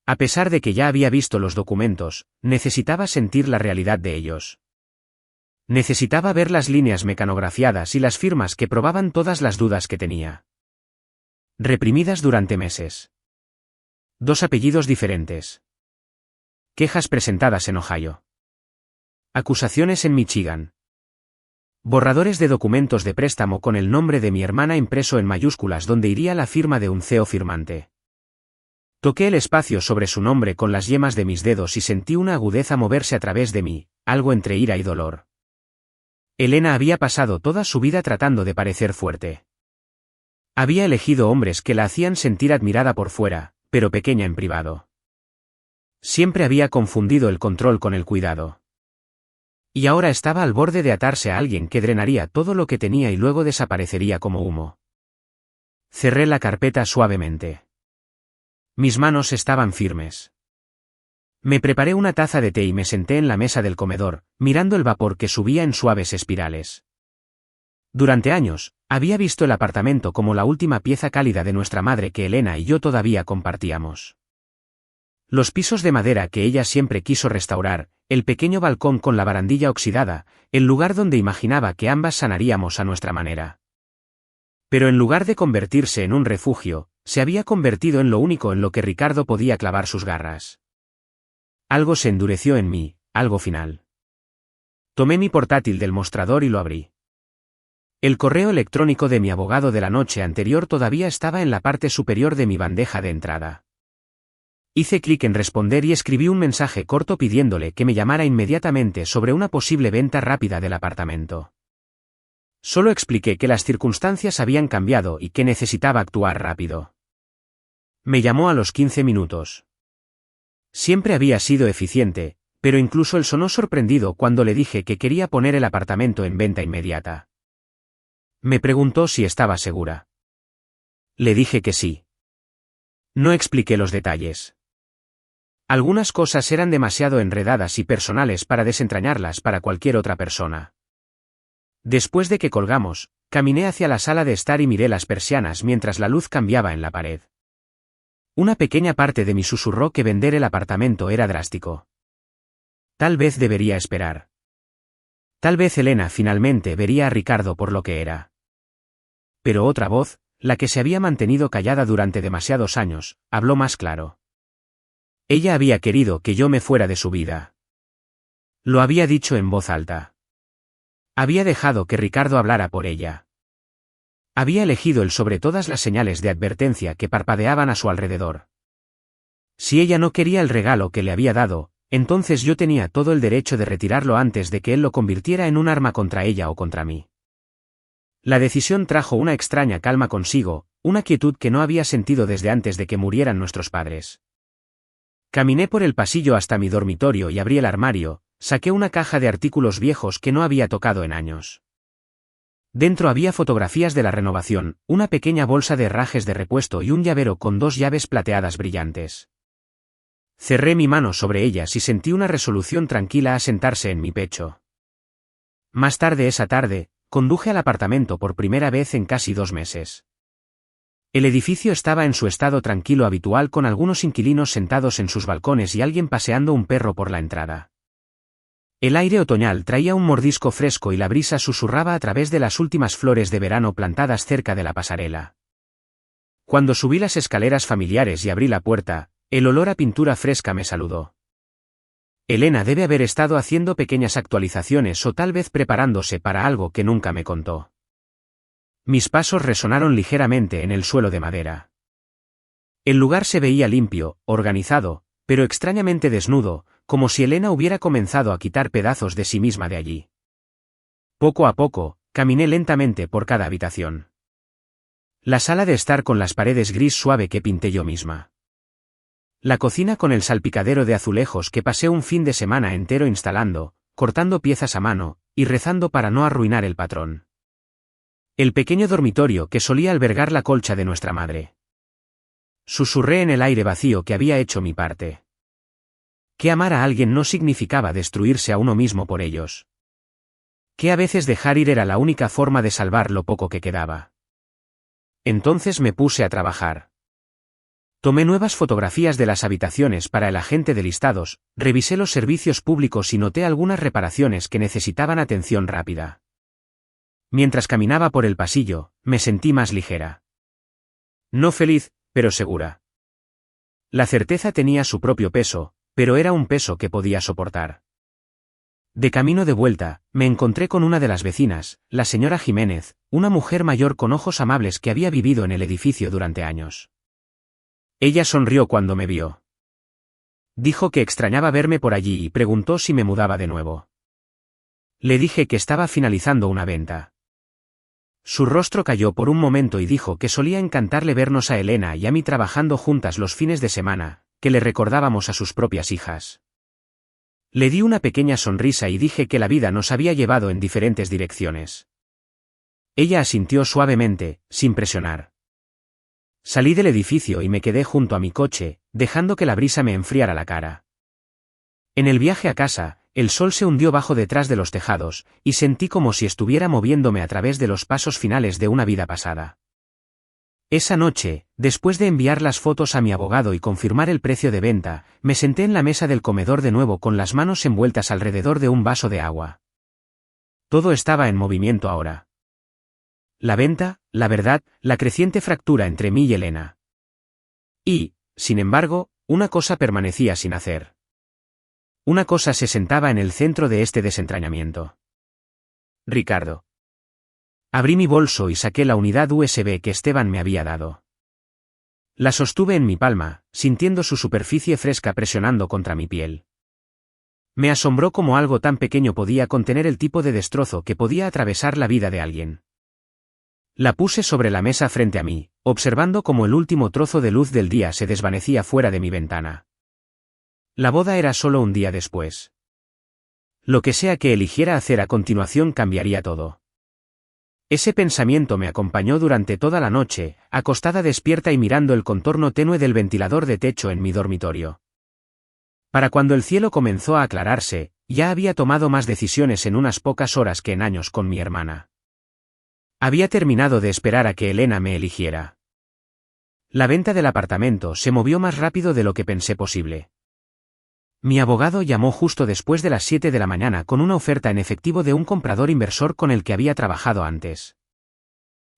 A pesar de que ya había visto los documentos, necesitaba sentir la realidad de ellos. Necesitaba ver las líneas mecanografiadas y las firmas que probaban todas las dudas que tenía. Reprimidas durante meses. 2 apellidos diferentes. Quejas presentadas en Ohio. Acusaciones en Michigan. Borradores de documentos de préstamo con el nombre de mi hermana impreso en mayúsculas donde iría la firma de un CEO firmante. Toqué el espacio sobre su nombre con las yemas de mis dedos y sentí una agudeza moverse a través de mí, algo entre ira y dolor. Elena había pasado toda su vida tratando de parecer fuerte. Había elegido hombres que la hacían sentir admirada por fuera, pero pequeña en privado. Siempre había confundido el control con el cuidado. Y ahora estaba al borde de atarse a alguien que drenaría todo lo que tenía y luego desaparecería como humo. Cerré la carpeta suavemente. Mis manos estaban firmes. Me preparé una taza de té y me senté en la mesa del comedor, mirando el vapor que subía en suaves espirales. Durante años, había visto el apartamento como la última pieza cálida de nuestra madre que Elena y yo todavía compartíamos. Los pisos de madera que ella siempre quiso restaurar, el pequeño balcón con la barandilla oxidada, el lugar donde imaginaba que ambas sanaríamos a nuestra manera. Pero en lugar de convertirse en un refugio, se había convertido en lo único en lo que Ricardo podía clavar sus garras. Algo se endureció en mí, algo final. Tomé mi portátil del mostrador y lo abrí. El correo electrónico de mi abogado de la noche anterior todavía estaba en la parte superior de mi bandeja de entrada. Hice clic en responder y escribí un mensaje corto pidiéndole que me llamara inmediatamente sobre una posible venta rápida del apartamento. Solo expliqué que las circunstancias habían cambiado y que necesitaba actuar rápido. Me llamó a los 15 minutos. Siempre había sido eficiente, pero incluso él sonó sorprendido cuando le dije que quería poner el apartamento en venta inmediata. Me preguntó si estaba segura. Le dije que sí. No expliqué los detalles. Algunas cosas eran demasiado enredadas y personales para desentrañarlas para cualquier otra persona. Después de que colgamos, caminé hacia la sala de estar y miré las persianas mientras la luz cambiaba en la pared. Una pequeña parte de mí susurró que vender el apartamento era drástico. Tal vez debería esperar. Tal vez Elena finalmente vería a Ricardo por lo que era. Pero otra voz, la que se había mantenido callada durante demasiados años, habló más claro. Ella había querido que yo me fuera de su vida. Lo había dicho en voz alta. Había dejado que Ricardo hablara por ella. Había elegido él sobre todas las señales de advertencia que parpadeaban a su alrededor. Si ella no quería el regalo que le había dado, entonces yo tenía todo el derecho de retirarlo antes de que él lo convirtiera en un arma contra ella o contra mí. La decisión trajo una extraña calma consigo, una quietud que no había sentido desde antes de que murieran nuestros padres. Caminé por el pasillo hasta mi dormitorio y abrí el armario, saqué una caja de artículos viejos que no había tocado en años. Dentro había fotografías de la renovación, una pequeña bolsa de herrajes de repuesto y un llavero con 2 llaves plateadas brillantes. Cerré mi mano sobre ellas y sentí una resolución tranquila asentarse en mi pecho. Más tarde esa tarde, conduje al apartamento por primera vez en casi 2 meses. El edificio estaba en su estado tranquilo habitual con algunos inquilinos sentados en sus balcones y alguien paseando un perro por la entrada. El aire otoñal traía un mordisco fresco y la brisa susurraba a través de las últimas flores de verano plantadas cerca de la pasarela. Cuando subí las escaleras familiares y abrí la puerta, el olor a pintura fresca me saludó. Elena debe haber estado haciendo pequeñas actualizaciones o tal vez preparándose para algo que nunca me contó. Mis pasos resonaron ligeramente en el suelo de madera. El lugar se veía limpio, organizado, pero extrañamente desnudo, como si Elena hubiera comenzado a quitar pedazos de sí misma de allí. Poco a poco, caminé lentamente por cada habitación. La sala de estar con las paredes gris suave que pinté yo misma. La cocina con el salpicadero de azulejos que pasé un fin de semana entero instalando, cortando piezas a mano, y rezando para no arruinar el patrón. El pequeño dormitorio que solía albergar la colcha de nuestra madre. Susurré en el aire vacío que había hecho mi parte. Que amar a alguien no significaba destruirse a uno mismo por ellos. Que a veces dejar ir era la única forma de salvar lo poco que quedaba. Entonces me puse a trabajar. Tomé nuevas fotografías de las habitaciones para el agente de listados, revisé los servicios públicos y noté algunas reparaciones que necesitaban atención rápida. Mientras caminaba por el pasillo, me sentí más ligera. No feliz, pero segura. La certeza tenía su propio peso, pero era un peso que podía soportar. De camino de vuelta, me encontré con una de las vecinas, la señora Jiménez, una mujer mayor con ojos amables que había vivido en el edificio durante años. Ella sonrió cuando me vio. Dijo que extrañaba verme por allí y preguntó si me mudaba de nuevo. Le dije que estaba finalizando una venta. Su rostro cayó por un momento y dijo que solía encantarle vernos a Elena y a mí trabajando juntas los fines de semana, que le recordábamos a sus propias hijas. Le di una pequeña sonrisa y dije que la vida nos había llevado en diferentes direcciones. Ella asintió suavemente, sin presionar. Salí del edificio y me quedé junto a mi coche, dejando que la brisa me enfriara la cara. En el viaje a casa, el sol se hundió bajo detrás de los tejados, y sentí como si estuviera moviéndome a través de los pasos finales de una vida pasada. Esa noche, después de enviar las fotos a mi abogado y confirmar el precio de venta, me senté en la mesa del comedor de nuevo con las manos envueltas alrededor de un vaso de agua. Todo estaba en movimiento ahora. La venta, la verdad, la creciente fractura entre mí y Elena. Y, sin embargo, una cosa permanecía sin hacer. Una cosa se sentaba en el centro de este desentrañamiento. Ricardo. Abrí mi bolso y saqué la unidad USB que Esteban me había dado. La sostuve en mi palma, sintiendo su superficie fresca presionando contra mi piel. Me asombró cómo algo tan pequeño podía contener el tipo de destrozo que podía atravesar la vida de alguien. La puse sobre la mesa frente a mí, observando cómo el último trozo de luz del día se desvanecía fuera de mi ventana. La boda era solo un día después. Lo que sea que eligiera hacer a continuación cambiaría todo. Ese pensamiento me acompañó durante toda la noche, acostada despierta y mirando el contorno tenue del ventilador de techo en mi dormitorio. Para cuando el cielo comenzó a aclararse, ya había tomado más decisiones en unas pocas horas que en años con mi hermana. Había terminado de esperar a que Elena me eligiera. La venta del apartamento se movió más rápido de lo que pensé posible. Mi abogado llamó justo después de las 7 de la mañana con una oferta en efectivo de un comprador inversor con el que había trabajado antes.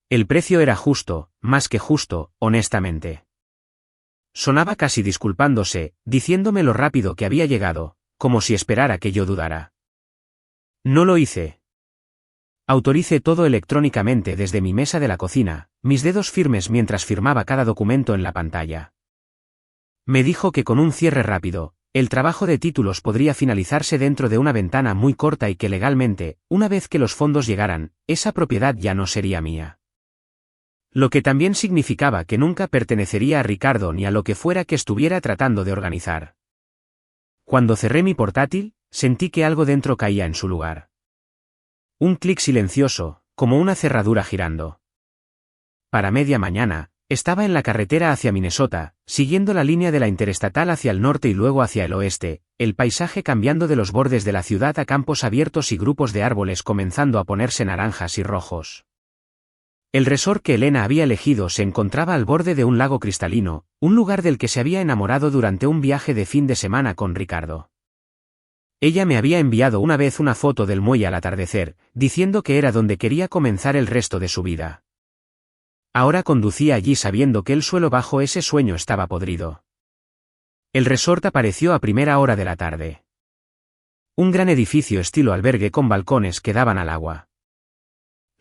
El precio era justo, más que justo, honestamente. Sonaba casi disculpándose, diciéndome lo rápido que había llegado, como si esperara que yo dudara. No lo hice. Autorice todo electrónicamente desde mi mesa de la cocina, mis dedos firmes mientras firmaba cada documento en la pantalla. Me dijo que con un cierre rápido, el trabajo de títulos podría finalizarse dentro de una ventana muy corta y que legalmente, una vez que los fondos llegaran, esa propiedad ya no sería mía. Lo que también significaba que nunca pertenecería a Ricardo ni a lo que fuera que estuviera tratando de organizar. Cuando cerré mi portátil, sentí que algo dentro caía en su lugar. Un clic silencioso, como una cerradura girando. Para media mañana, estaba en la carretera hacia Minnesota, siguiendo la línea de la interestatal hacia el norte y luego hacia el oeste, el paisaje cambiando de los bordes de la ciudad a campos abiertos y grupos de árboles comenzando a ponerse naranjas y rojos. El resort que Elena había elegido se encontraba al borde de un lago cristalino, un lugar del que se había enamorado durante un viaje de fin de semana con Ricardo. Ella me había enviado una vez una foto del muelle al atardecer, diciendo que era donde quería comenzar el resto de su vida. Ahora conducía allí sabiendo que el suelo bajo ese sueño estaba podrido. El resort apareció a primera hora de la tarde. Un gran edificio estilo albergue con balcones que daban al agua.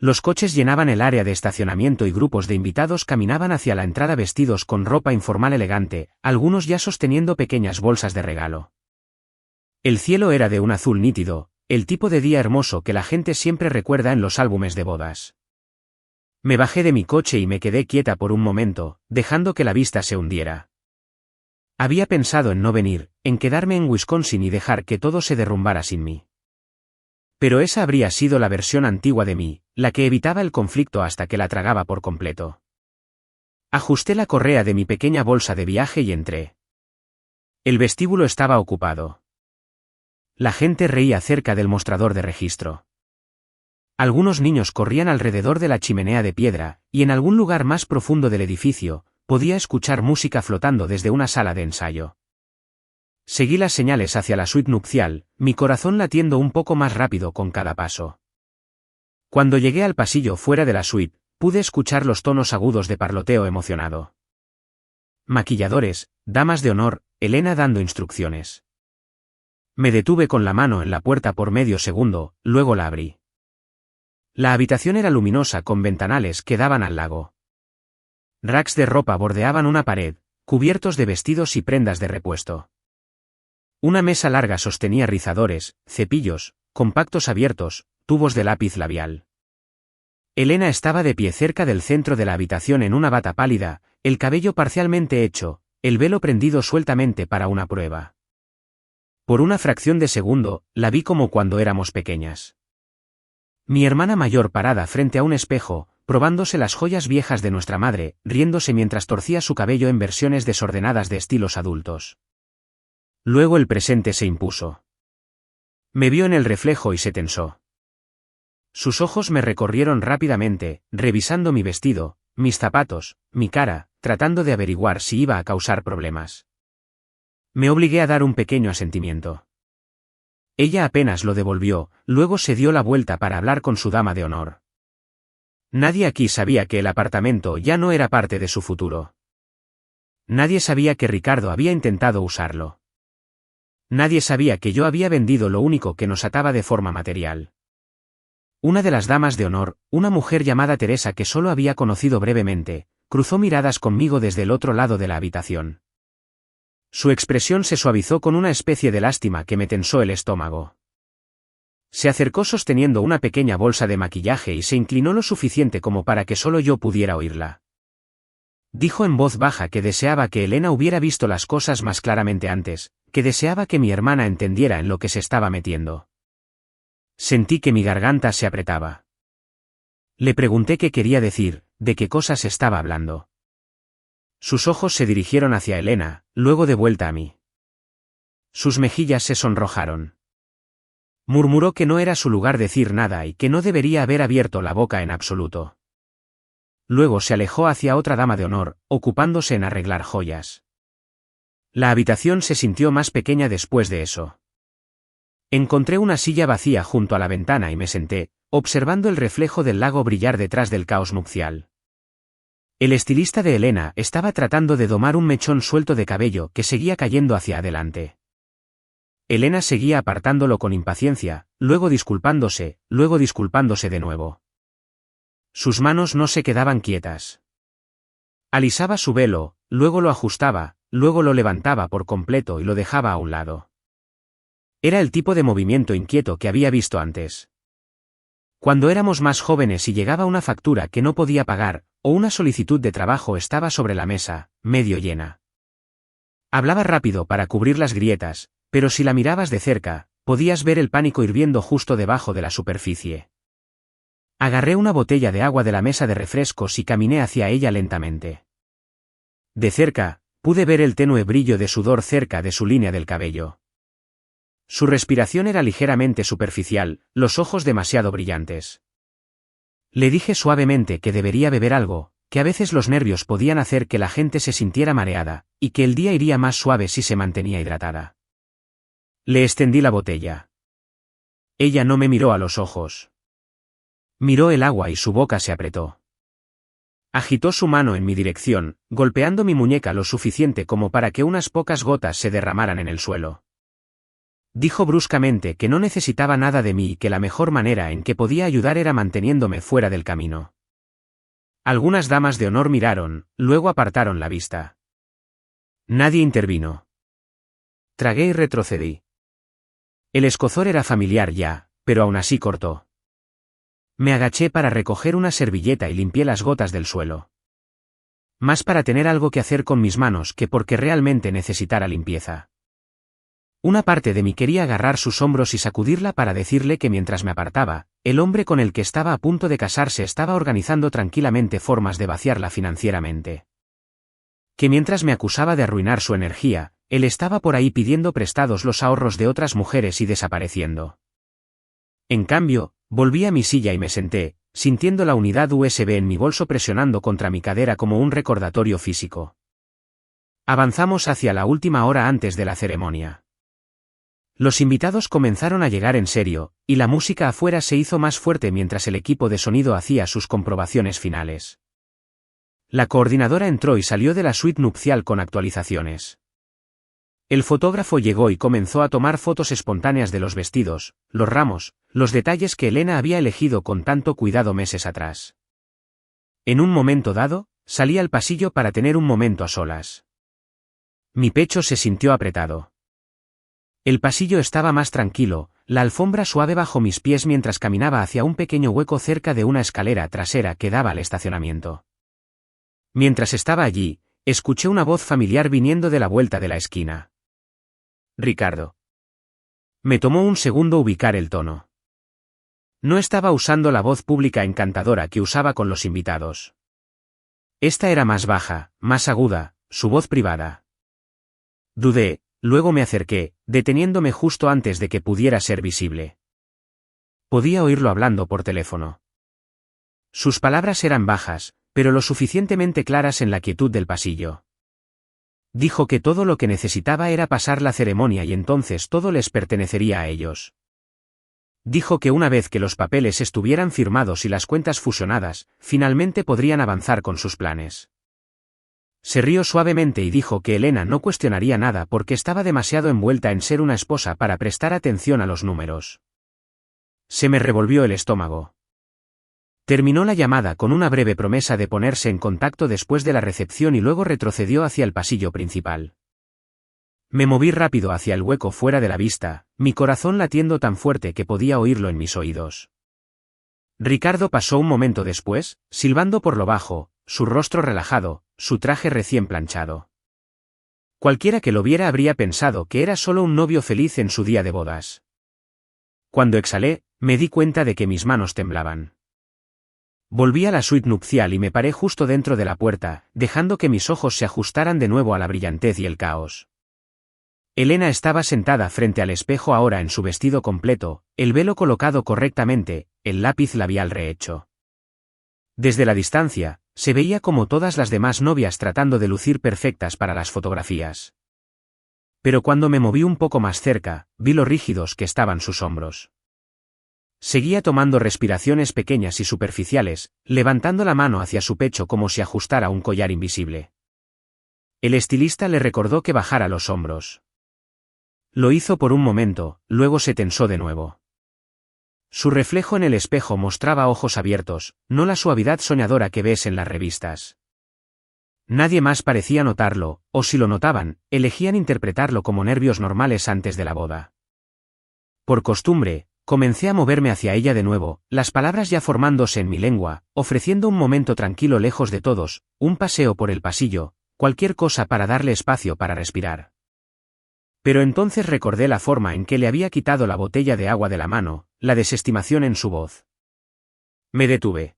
Los coches llenaban el área de estacionamiento y grupos de invitados caminaban hacia la entrada vestidos con ropa informal elegante, algunos ya sosteniendo pequeñas bolsas de regalo. El cielo era de un azul nítido, el tipo de día hermoso que la gente siempre recuerda en los álbumes de bodas. Me bajé de mi coche y me quedé quieta por un momento, dejando que la vista se hundiera. Había pensado en no venir, en quedarme en Wisconsin y dejar que todo se derrumbara sin mí. Pero esa habría sido la versión antigua de mí, la que evitaba el conflicto hasta que la tragaba por completo. Ajusté la correa de mi pequeña bolsa de viaje y entré. El vestíbulo estaba ocupado. La gente reía cerca del mostrador de registro. Algunos niños corrían alrededor de la chimenea de piedra, y en algún lugar más profundo del edificio, podía escuchar música flotando desde una sala de ensayo. Seguí las señales hacia la suite nupcial, mi corazón latiendo un poco más rápido con cada paso. Cuando llegué al pasillo fuera de la suite, pude escuchar los tonos agudos de parloteo emocionado. Maquilladores, damas de honor, Elena dando instrucciones. Me detuve con la mano en la puerta por medio segundo, luego la abrí. La habitación era luminosa con ventanales que daban al lago. Racks de ropa bordeaban una pared, cubiertos de vestidos y prendas de repuesto. Una mesa larga sostenía rizadores, cepillos, compactos abiertos, tubos de lápiz labial. Elena estaba de pie cerca del centro de la habitación en una bata pálida, el cabello parcialmente hecho, el velo prendido sueltamente para una prueba. Por una fracción de segundo, la vi como cuando éramos pequeñas. Mi hermana mayor parada frente a un espejo, probándose las joyas viejas de nuestra madre, riéndose mientras torcía su cabello en versiones desordenadas de estilos adultos. Luego el presente se impuso. Me vio en el reflejo y se tensó. Sus ojos me recorrieron rápidamente, revisando mi vestido, mis zapatos, mi cara, tratando de averiguar si iba a causar problemas. Me obligué a dar un pequeño asentimiento. Ella apenas lo devolvió, luego se dio la vuelta para hablar con su dama de honor. Nadie aquí sabía que el apartamento ya no era parte de su futuro. Nadie sabía que Ricardo había intentado usarlo. Nadie sabía que yo había vendido lo único que nos ataba de forma material. Una de las damas de honor, una mujer llamada Teresa que solo había conocido brevemente, cruzó miradas conmigo desde el otro lado de la habitación. Su expresión se suavizó con una especie de lástima que me tensó el estómago. Se acercó sosteniendo una pequeña bolsa de maquillaje y se inclinó lo suficiente como para que solo yo pudiera oírla. Dijo en voz baja que deseaba que Elena hubiera visto las cosas más claramente antes, que deseaba que mi hermana entendiera en lo que se estaba metiendo. Sentí que mi garganta se apretaba. Le pregunté qué quería decir, de qué cosas estaba hablando. Sus ojos se dirigieron hacia Elena, luego de vuelta a mí. Sus mejillas se sonrojaron. Murmuró que no era su lugar decir nada y que no debería haber abierto la boca en absoluto. Luego se alejó hacia otra dama de honor, ocupándose en arreglar joyas. La habitación se sintió más pequeña después de eso. Encontré una silla vacía junto a la ventana y me senté, observando el reflejo del lago brillar detrás del caos nupcial. El estilista de Elena estaba tratando de domar un mechón suelto de cabello que seguía cayendo hacia adelante. Elena seguía apartándolo con impaciencia, luego disculpándose de nuevo. Sus manos no se quedaban quietas. Alisaba su velo, luego lo ajustaba, luego lo levantaba por completo y lo dejaba a un lado. Era el tipo de movimiento inquieto que había visto antes. Cuando éramos más jóvenes y llegaba una factura que no podía pagar, o una solicitud de trabajo estaba sobre la mesa, medio llena. Hablaba rápido para cubrir las grietas, pero si la mirabas de cerca, podías ver el pánico hirviendo justo debajo de la superficie. Agarré una botella de agua de la mesa de refrescos y caminé hacia ella lentamente. De cerca, pude ver el tenue brillo de sudor cerca de su línea del cabello. Su respiración era ligeramente superficial, los ojos demasiado brillantes. Le dije suavemente que debería beber algo, que a veces los nervios podían hacer que la gente se sintiera mareada, y que el día iría más suave si se mantenía hidratada. Le extendí la botella. Ella no me miró a los ojos. Miró el agua y su boca se apretó. Agitó su mano en mi dirección, golpeando mi muñeca lo suficiente como para que unas pocas gotas se derramaran en el suelo. Dijo bruscamente que no necesitaba nada de mí y que la mejor manera en que podía ayudar era manteniéndome fuera del camino. Algunas damas de honor miraron, luego apartaron la vista. Nadie intervino. Tragué y retrocedí. El escozor era familiar ya, pero aún así cortó. Me agaché para recoger una servilleta y limpié las gotas del suelo. Más para tener algo que hacer con mis manos que porque realmente necesitara limpieza. Una parte de mí quería agarrar sus hombros y sacudirla para decirle que mientras me apartaba, el hombre con el que estaba a punto de casarse estaba organizando tranquilamente formas de vaciarla financieramente. Que mientras me acusaba de arruinar su energía, él estaba por ahí pidiendo prestados los ahorros de otras mujeres y desapareciendo. En cambio, volví a mi silla y me senté, sintiendo la unidad USB en mi bolso presionando contra mi cadera como un recordatorio físico. Avanzamos hacia la última hora antes de la ceremonia. Los invitados comenzaron a llegar en serio, y la música afuera se hizo más fuerte mientras el equipo de sonido hacía sus comprobaciones finales. La coordinadora entró y salió de la suite nupcial con actualizaciones. El fotógrafo llegó y comenzó a tomar fotos espontáneas de los vestidos, los ramos, los detalles que Elena había elegido con tanto cuidado meses atrás. En un momento dado, salí al pasillo para tener un momento a solas. Mi pecho se sintió apretado. El pasillo estaba más tranquilo, la alfombra suave bajo mis pies mientras caminaba hacia un pequeño hueco cerca de una escalera trasera que daba al estacionamiento. Mientras estaba allí, escuché una voz familiar viniendo de la vuelta de la esquina. Ricardo. Me tomó un segundo ubicar el tono. No estaba usando la voz pública encantadora que usaba con los invitados. Esta era más baja, más aguda, su voz privada. Dudé, luego me acerqué, deteniéndome justo antes de que pudiera ser visible. Podía oírlo hablando por teléfono. Sus palabras eran bajas, pero lo suficientemente claras en la quietud del pasillo. Dijo que todo lo que necesitaba era pasar la ceremonia y entonces todo les pertenecería a ellos. Dijo que una vez que los papeles estuvieran firmados y las cuentas fusionadas, finalmente podrían avanzar con sus planes. Se rió suavemente y dijo que Elena no cuestionaría nada porque estaba demasiado envuelta en ser una esposa para prestar atención a los números. Se me revolvió el estómago. Terminó la llamada con una breve promesa de ponerse en contacto después de la recepción y luego retrocedió hacia el pasillo principal. Me moví rápido hacia el hueco fuera de la vista, mi corazón latiendo tan fuerte que podía oírlo en mis oídos. Ricardo pasó un momento después, silbando por lo bajo, su rostro relajado, su traje recién planchado. Cualquiera que lo viera habría pensado que era solo un novio feliz en su día de bodas. Cuando exhalé, me di cuenta de que mis manos temblaban. Volví a la suite nupcial y me paré justo dentro de la puerta, dejando que mis ojos se ajustaran de nuevo a la brillantez y el caos. Elena estaba sentada frente al espejo ahora en su vestido completo, el velo colocado correctamente, el lápiz labial rehecho. Desde la distancia, se veía como todas las demás novias tratando de lucir perfectas para las fotografías. Pero cuando me moví un poco más cerca, vi lo rígidos que estaban sus hombros. Seguía tomando respiraciones pequeñas y superficiales, levantando la mano hacia su pecho como si ajustara un collar invisible. El estilista le recordó que bajara los hombros. Lo hizo por un momento, luego se tensó de nuevo. Su reflejo en el espejo mostraba ojos abiertos, no la suavidad soñadora que ves en las revistas. Nadie más parecía notarlo, o si lo notaban, elegían interpretarlo como nervios normales antes de la boda. Por costumbre, comencé a moverme hacia ella de nuevo, las palabras ya formándose en mi lengua, ofreciendo un momento tranquilo lejos de todos, un paseo por el pasillo, cualquier cosa para darle espacio para respirar. Pero entonces recordé la forma en que le había quitado la botella de agua de la mano, la desestimación en su voz. Me detuve.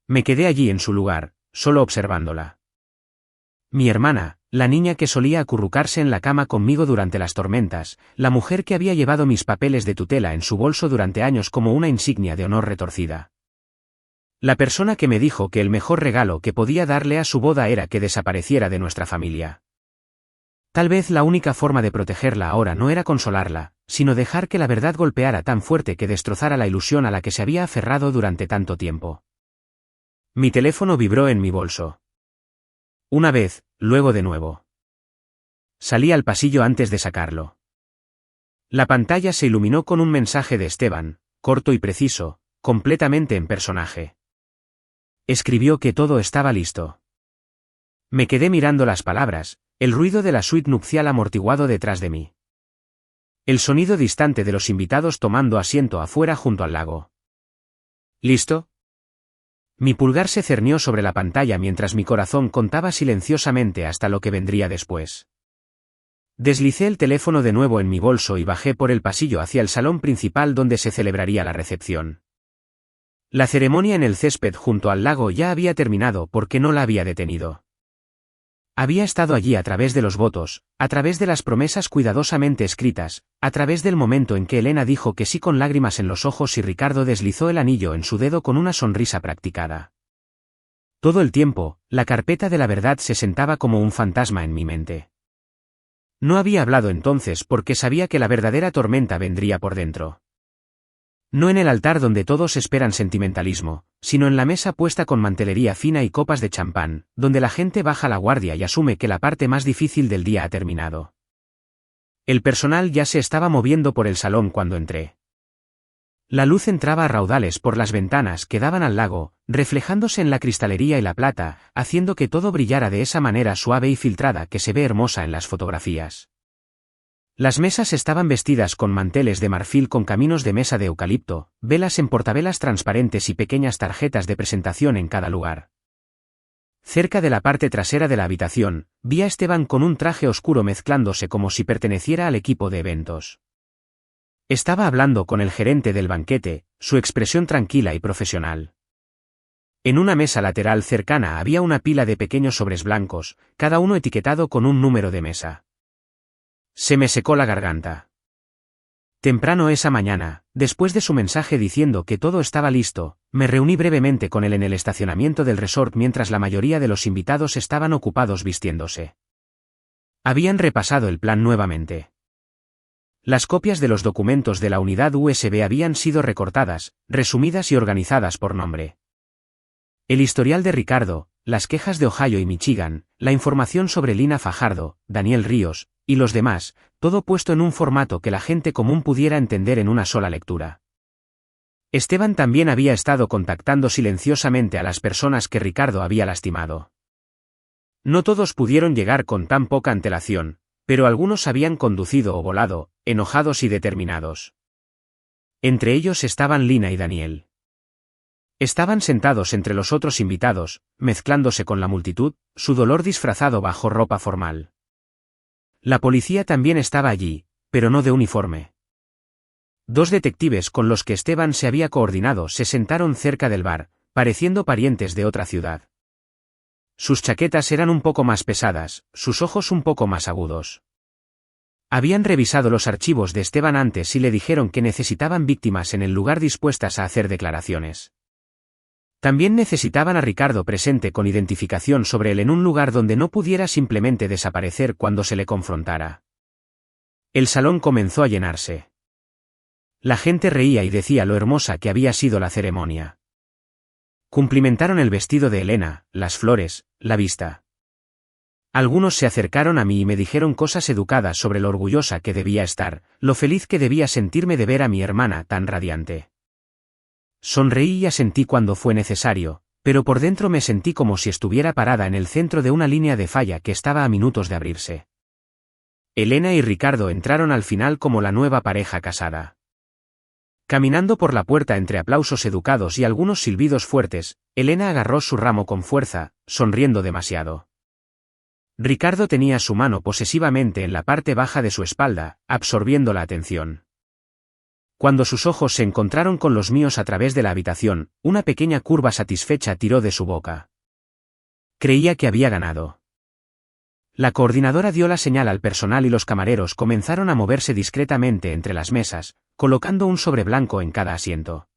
Me quedé allí en su lugar, solo observándola. Mi hermana, la niña que solía acurrucarse en la cama conmigo durante las tormentas, la mujer que había llevado mis papeles de tutela en su bolso durante años como una insignia de honor retorcida. La persona que me dijo que el mejor regalo que podía darle a su boda era que desapareciera de nuestra familia. Tal vez la única forma de protegerla ahora no era consolarla, sino dejar que la verdad golpeara tan fuerte que destrozara la ilusión a la que se había aferrado durante tanto tiempo. Mi teléfono vibró en mi bolso. Una vez, luego de nuevo. Salí al pasillo antes de sacarlo. La pantalla se iluminó con un mensaje de Esteban, corto y preciso, completamente en personaje. Escribió que todo estaba listo. Me quedé mirando las palabras, el ruido de la suite nupcial amortiguado detrás de mí. El sonido distante de los invitados tomando asiento afuera junto al lago. ¿Listo? Mi pulgar se cernió sobre la pantalla mientras mi corazón contaba silenciosamente hasta lo que vendría después. Deslicé el teléfono de nuevo en mi bolso y bajé por el pasillo hacia el salón principal donde se celebraría la recepción. La ceremonia en el césped junto al lago ya había terminado porque no la había detenido. Había estado allí a través de los votos, a través de las promesas cuidadosamente escritas, a través del momento en que Elena dijo que sí con lágrimas en los ojos y Ricardo deslizó el anillo en su dedo con una sonrisa practicada. Todo el tiempo, la carpeta de la verdad se sentaba como un fantasma en mi mente. No había hablado entonces porque sabía que la verdadera tormenta vendría por dentro. No en el altar donde todos esperan sentimentalismo, sino en la mesa puesta con mantelería fina y copas de champán, donde la gente baja la guardia y asume que la parte más difícil del día ha terminado. El personal ya se estaba moviendo por el salón cuando entré. La luz entraba a raudales por las ventanas que daban al lago, reflejándose en la cristalería y la plata, haciendo que todo brillara de esa manera suave y filtrada que se ve hermosa en las fotografías. Las mesas estaban vestidas con manteles de marfil con caminos de mesa de eucalipto, velas en portavelas transparentes y pequeñas tarjetas de presentación en cada lugar. Cerca de la parte trasera de la habitación, vi a Esteban con un traje oscuro mezclándose como si perteneciera al equipo de eventos. Estaba hablando con el gerente del banquete, su expresión tranquila y profesional. En una mesa lateral cercana había una pila de pequeños sobres blancos, cada uno etiquetado con un número de mesa. Se me secó la garganta. Temprano esa mañana, después de su mensaje diciendo que todo estaba listo, me reuní brevemente con él en el estacionamiento del resort mientras la mayoría de los invitados estaban ocupados vistiéndose. Habían repasado el plan nuevamente. Las copias de los documentos de la unidad USB habían sido recortadas, resumidas y organizadas por nombre. El historial de Ricardo, las quejas de Ohio y Michigan, la información sobre Lina Fajardo, Daniel Ríos, y los demás, todo puesto en un formato que la gente común pudiera entender en una sola lectura. Esteban también había estado contactando silenciosamente a las personas que Ricardo había lastimado. No todos pudieron llegar con tan poca antelación, pero algunos habían conducido o volado, enojados y determinados. Entre ellos estaban Lina y Daniel. Estaban sentados entre los otros invitados, mezclándose con la multitud, su dolor disfrazado bajo ropa formal. La policía también estaba allí, pero no de uniforme. Dos detectives con los que Esteban se había coordinado se sentaron cerca del bar, pareciendo parientes de otra ciudad. Sus chaquetas eran un poco más pesadas, sus ojos un poco más agudos. Habían revisado los archivos de Esteban antes y le dijeron que necesitaban víctimas en el lugar dispuestas a hacer declaraciones. También necesitaban a Ricardo presente con identificación sobre él en un lugar donde no pudiera simplemente desaparecer cuando se le confrontara. El salón comenzó a llenarse. La gente reía y decía lo hermosa que había sido la ceremonia. Cumplimentaron el vestido de Elena, las flores, la vista. Algunos se acercaron a mí y me dijeron cosas educadas sobre lo orgullosa que debía estar, lo feliz que debía sentirme de ver a mi hermana tan radiante. Sonreí y asentí cuando fue necesario, pero por dentro me sentí como si estuviera parada en el centro de una línea de falla que estaba a minutos de abrirse. Elena y Ricardo entraron al final como la nueva pareja casada. Caminando por la puerta entre aplausos educados y algunos silbidos fuertes, Elena agarró su ramo con fuerza, sonriendo demasiado. Ricardo tenía su mano posesivamente en la parte baja de su espalda, absorbiendo la atención. Cuando sus ojos se encontraron con los míos a través de la habitación, una pequeña curva satisfecha tiró de su boca. Creía que había ganado. La coordinadora dio la señal al personal y los camareros comenzaron a moverse discretamente entre las mesas, colocando un sobre blanco en cada asiento.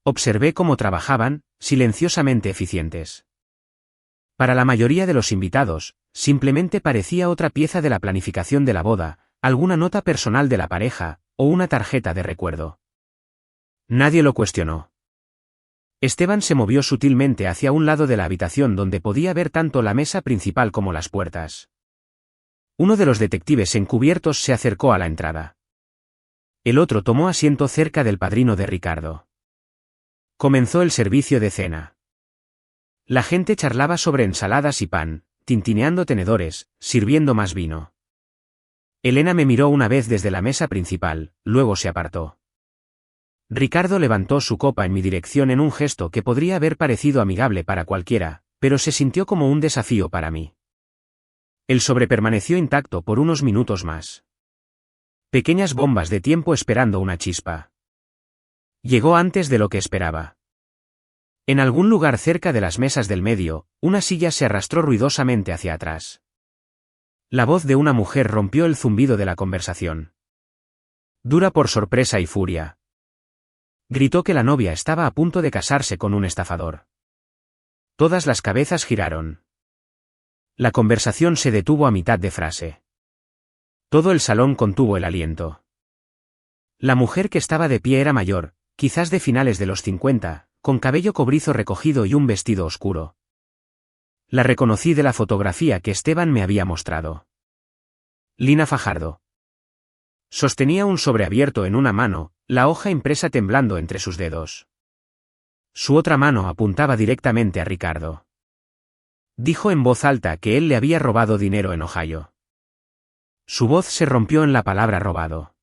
Observé cómo trabajaban, silenciosamente eficientes. Para la mayoría de los invitados, simplemente parecía otra pieza de la planificación de la boda, alguna nota personal de la pareja, o una tarjeta de recuerdo. Nadie lo cuestionó. Esteban se movió sutilmente hacia un lado de la habitación donde podía ver tanto la mesa principal como las puertas. Uno de los detectives encubiertos se acercó a la entrada. El otro tomó asiento cerca del padrino de Ricardo. Comenzó el servicio de cena. La gente charlaba sobre ensaladas y pan, tintineando tenedores, sirviendo más vino. Elena me miró una vez desde la mesa principal, luego se apartó. Ricardo levantó su copa en mi dirección en un gesto que podría haber parecido amigable para cualquiera, pero se sintió como un desafío para mí. El sobre permaneció intacto por unos minutos más. Pequeñas bombas de tiempo esperando una chispa. Llegó antes de lo que esperaba. En algún lugar cerca de las mesas del medio, una silla se arrastró ruidosamente hacia atrás. La voz de una mujer rompió el zumbido de la conversación. Dura por sorpresa y furia. Gritó que la novia estaba a punto de casarse con un estafador. Todas las cabezas giraron. La conversación se detuvo a mitad de frase. Todo el salón contuvo el aliento. La mujer que estaba de pie era mayor, quizás de finales de los 50, con cabello cobrizo recogido y un vestido oscuro. La reconocí de la fotografía que Esteban me había mostrado. Lina Fajardo. Sostenía un sobre abierto en una mano, la hoja impresa temblando entre sus dedos. Su otra mano apuntaba directamente a Ricardo. Dijo en voz alta que él le había robado dinero en Ohio. Su voz se rompió en la palabra robado.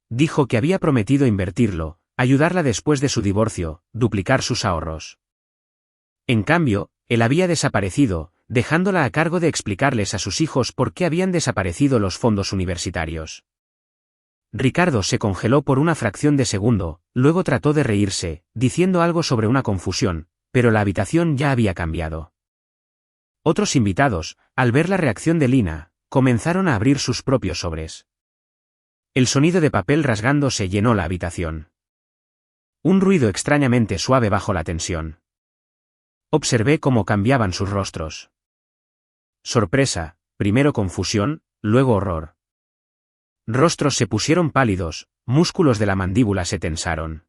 Dijo que había prometido invertirlo, ayudarla después de su divorcio, duplicar sus ahorros. En cambio, él había desaparecido, dejándola a cargo de explicarles a sus hijos por qué habían desaparecido los fondos universitarios. Ricardo se congeló por una fracción de segundo, luego trató de reírse, diciendo algo sobre una confusión, pero la habitación ya había cambiado. Otros invitados, al ver la reacción de Lina, comenzaron a abrir sus propios sobres. El sonido de papel rasgándose llenó la habitación. Un ruido extrañamente suave bajo la tensión. Observé cómo cambiaban sus rostros. Sorpresa, primero confusión, luego horror. Rostros se pusieron pálidos, músculos de la mandíbula se tensaron.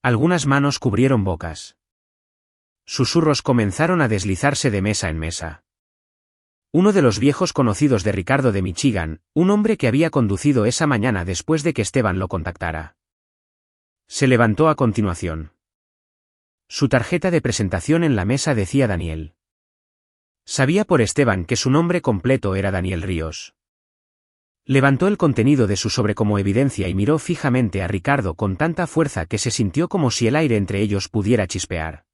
Algunas manos cubrieron bocas. Susurros comenzaron a deslizarse de mesa en mesa. Uno de los viejos conocidos de Ricardo de Michigan, un hombre que había conducido esa mañana después de que Esteban lo contactara. Se levantó a continuación. Su tarjeta de presentación en la mesa decía Daniel. Sabía por Esteban que su nombre completo era Daniel Ríos. Levantó el contenido de su sobre como evidencia y miró fijamente a Ricardo con tanta fuerza que se sintió como si el aire entre ellos pudiera chispear.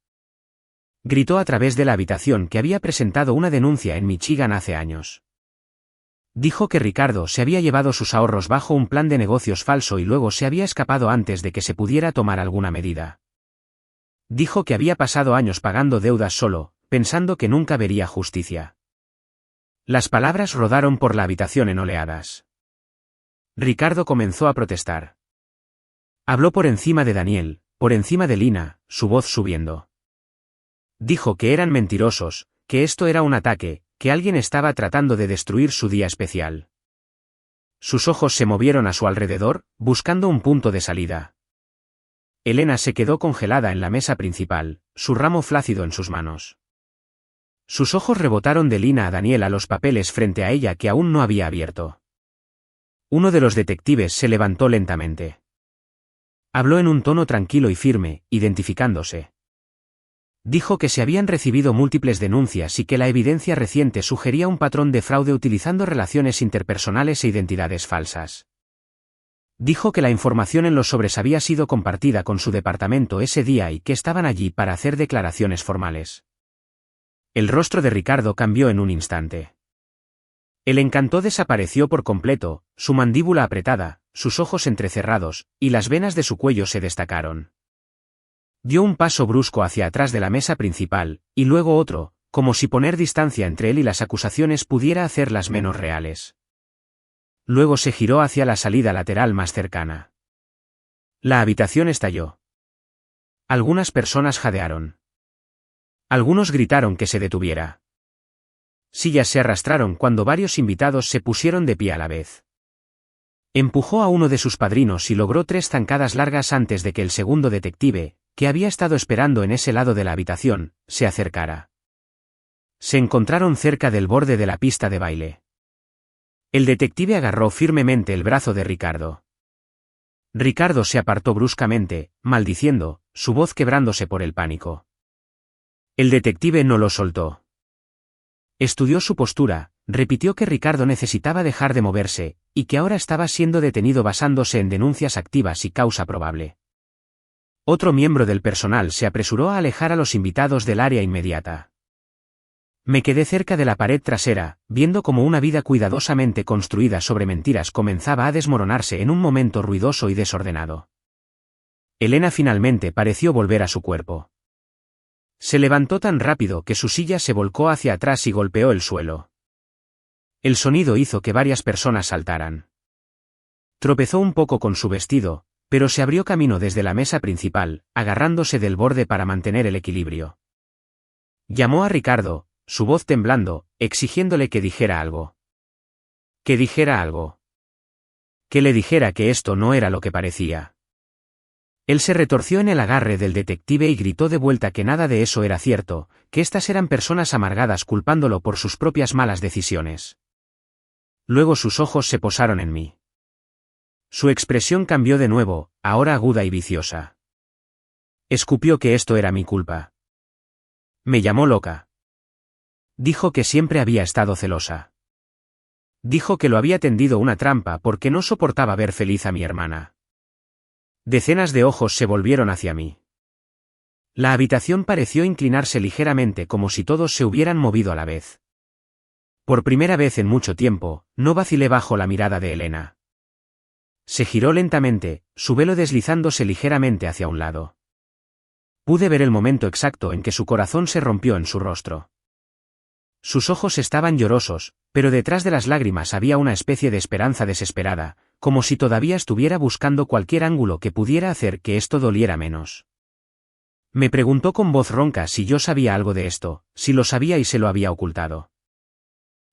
Gritó a través de la habitación que había presentado una denuncia en Michigan hace años. Dijo que Ricardo se había llevado sus ahorros bajo un plan de negocios falso y luego se había escapado antes de que se pudiera tomar alguna medida. Dijo que había pasado años pagando deudas solo, pensando que nunca vería justicia. Las palabras rodaron por la habitación en oleadas. Ricardo comenzó a protestar. Habló por encima de Daniel, por encima de Lina, su voz subiendo. Dijo que eran mentirosos, que esto era un ataque, que alguien estaba tratando de destruir su día especial. Sus ojos se movieron a su alrededor, buscando un punto de salida. Elena se quedó congelada en la mesa principal, su ramo flácido en sus manos. Sus ojos rebotaron de Lina a Daniela los papeles frente a ella que aún no había abierto. Uno de los detectives se levantó lentamente. Habló en un tono tranquilo y firme, identificándose. Dijo que se habían recibido múltiples denuncias y que la evidencia reciente sugería un patrón de fraude utilizando relaciones interpersonales e identidades falsas. Dijo que la información en los sobres había sido compartida con su departamento ese día y que estaban allí para hacer declaraciones formales. El rostro de Ricardo cambió en un instante. El encanto desapareció por completo, su mandíbula apretada, sus ojos entrecerrados, y las venas de su cuello se destacaron. Dio un paso brusco hacia atrás de la mesa principal, y luego otro, como si poner distancia entre él y las acusaciones pudiera hacerlas menos reales. Luego se giró hacia la salida lateral más cercana. La habitación estalló. Algunas personas jadearon. Algunos gritaron que se detuviera. Sillas se arrastraron cuando varios invitados se pusieron de pie a la vez. Empujó a uno de sus padrinos y logró 3 zancadas largas antes de que el segundo detective, que había estado esperando en ese lado de la habitación, se acercara. Se encontraron cerca del borde de la pista de baile. El detective agarró firmemente el brazo de Ricardo. Ricardo se apartó bruscamente, maldiciendo, su voz quebrándose por el pánico. El detective no lo soltó. Estudió su postura, repitió que Ricardo necesitaba dejar de moverse, y que ahora estaba siendo detenido basándose en denuncias activas y causa probable. Otro miembro del personal se apresuró a alejar a los invitados del área inmediata. Me quedé cerca de la pared trasera, viendo cómo una vida cuidadosamente construida sobre mentiras comenzaba a desmoronarse en un momento ruidoso y desordenado. Elena finalmente pareció volver a su cuerpo. Se levantó tan rápido que su silla se volcó hacia atrás y golpeó el suelo. El sonido hizo que varias personas saltaran. Tropezó un poco con su vestido, pero se abrió camino desde la mesa principal, agarrándose del borde para mantener el equilibrio. Llamó a Ricardo, su voz temblando, exigiéndole que dijera algo. Que dijera algo. Que le dijera que esto no era lo que parecía. Él se retorció en el agarre del detective y gritó de vuelta que nada de eso era cierto, que estas eran personas amargadas culpándolo por sus propias malas decisiones. Luego sus ojos se posaron en mí. Su expresión cambió de nuevo, ahora aguda y viciosa. Escupió que esto era mi culpa. Me llamó loca. Dijo que siempre había estado celosa. Dijo que lo había tendido una trampa porque no soportaba ver feliz a mi hermana. Decenas de ojos se volvieron hacia mí. La habitación pareció inclinarse ligeramente como si todos se hubieran movido a la vez. Por primera vez en mucho tiempo, no vacilé bajo la mirada de Elena. Se giró lentamente, su velo deslizándose ligeramente hacia un lado. Pude ver el momento exacto en que su corazón se rompió en su rostro. Sus ojos estaban llorosos, pero detrás de las lágrimas había una especie de esperanza desesperada, como si todavía estuviera buscando cualquier ángulo que pudiera hacer que esto doliera menos. Me preguntó con voz ronca si yo sabía algo de esto, si lo sabía y se lo había ocultado.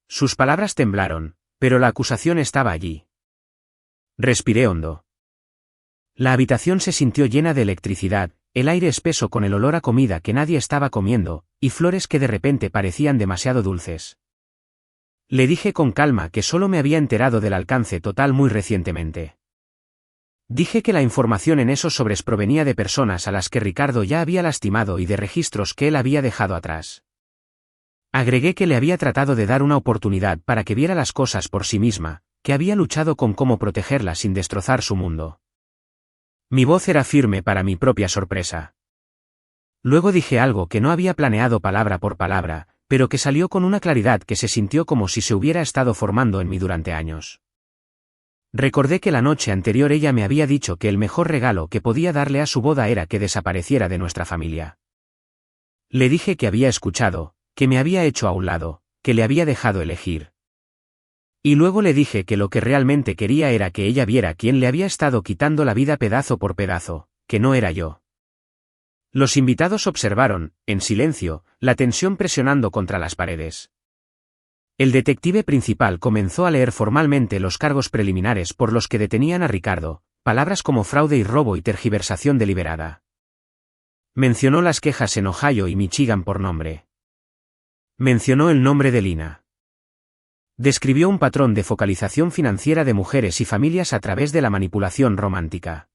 Sus palabras temblaron, pero la acusación estaba allí. Respiré hondo. La habitación se sintió llena de electricidad, el aire espeso con el olor a comida que nadie estaba comiendo, y flores que de repente parecían demasiado dulces. Le dije con calma que solo me había enterado del alcance total muy recientemente. Dije que la información en esos sobres provenía de personas a las que Ricardo ya había lastimado y de registros que él había dejado atrás. Agregué que le había tratado de dar una oportunidad para que viera las cosas por sí misma, que había luchado con cómo protegerla sin destrozar su mundo. Mi voz era firme para mi propia sorpresa. Luego dije algo que no había planeado palabra por palabra, pero que salió con una claridad que se sintió como si se hubiera estado formando en mí durante años. Recordé que la noche anterior ella me había dicho que el mejor regalo que podía darle a su boda era que desapareciera de nuestra familia. Le dije que había escuchado, que me había hecho a un lado, que le había dejado elegir. Y luego le dije que lo que realmente quería era que ella viera quién le había estado quitando la vida pedazo por pedazo, que no era yo. Los invitados observaron, en silencio, la tensión presionando contra las paredes. El detective principal comenzó a leer formalmente los cargos preliminares por los que detenían a Ricardo, palabras como fraude y robo y tergiversación deliberada. Mencionó las quejas en Ohio y Michigan por nombre. Mencionó el nombre de Lina. Describió un patrón de focalización financiera de mujeres y familias a través de la manipulación romántica.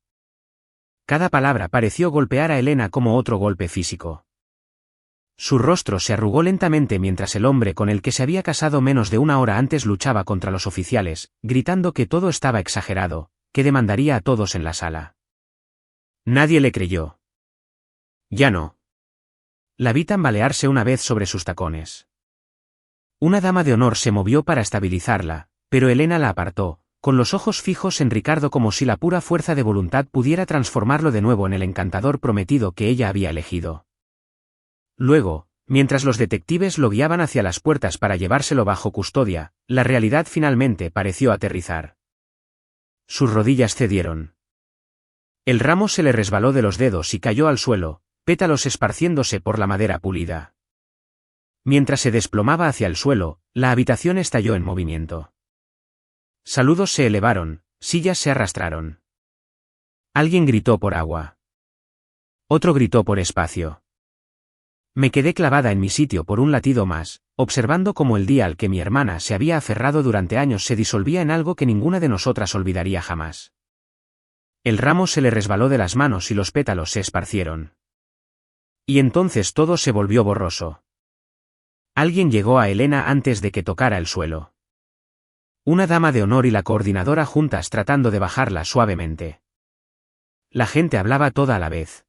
Cada palabra pareció golpear a Elena como otro golpe físico. Su rostro se arrugó lentamente mientras el hombre con el que se había casado menos de una hora antes luchaba contra los oficiales, gritando que todo estaba exagerado, que demandaría a todos en la sala. Nadie le creyó. Ya no. La vi tambalearse una vez sobre sus tacones. Una dama de honor se movió para estabilizarla, pero Elena la apartó, con los ojos fijos en Ricardo como si la pura fuerza de voluntad pudiera transformarlo de nuevo en el encantador prometido que ella había elegido. Luego, mientras los detectives lo guiaban hacia las puertas para llevárselo bajo custodia, la realidad finalmente pareció aterrizar. Sus rodillas cedieron. El ramo se le resbaló de los dedos y cayó al suelo, pétalos esparciéndose por la madera pulida. Mientras se desplomaba hacia el suelo, la habitación estalló en movimiento. Saludos se elevaron, sillas se arrastraron. Alguien gritó por agua. Otro gritó por espacio. Me quedé clavada en mi sitio por un latido más, observando cómo el día al que mi hermana se había aferrado durante años se disolvía en algo que ninguna de nosotras olvidaría jamás. El ramo se le resbaló de las manos y los pétalos se esparcieron. Y entonces todo se volvió borroso. Alguien llegó a Elena antes de que tocara el suelo. Una dama de honor y la coordinadora juntas tratando de bajarla suavemente. La gente hablaba toda a la vez.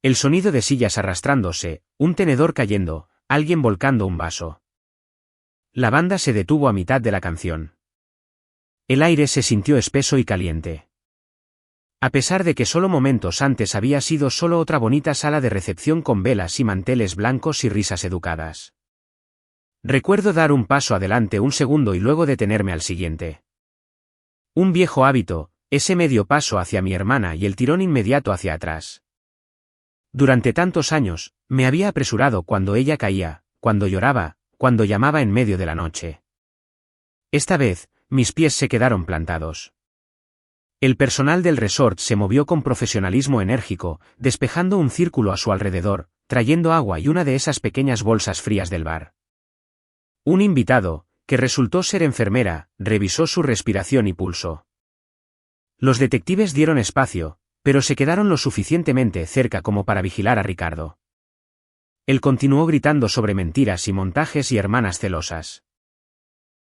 El sonido de sillas arrastrándose, un tenedor cayendo, alguien volcando un vaso. La banda se detuvo a mitad de la canción. El aire se sintió espeso y caliente. A pesar de que solo momentos antes había sido solo otra bonita sala de recepción con velas y manteles blancos y risas educadas. Recuerdo dar un paso adelante un segundo y luego detenerme al siguiente. Un viejo hábito, ese medio paso hacia mi hermana y el tirón inmediato hacia atrás. Durante tantos años, me había apresurado cuando ella caía, cuando lloraba, cuando llamaba en medio de la noche. Esta vez, mis pies se quedaron plantados. El personal del resort se movió con profesionalismo enérgico, despejando un círculo a su alrededor, trayendo agua y una de esas pequeñas bolsas frías del bar. Un invitado, que resultó ser enfermera, revisó su respiración y pulso. Los detectives dieron espacio, pero se quedaron lo suficientemente cerca como para vigilar a Ricardo. Él continuó gritando sobre mentiras y montajes y hermanas celosas.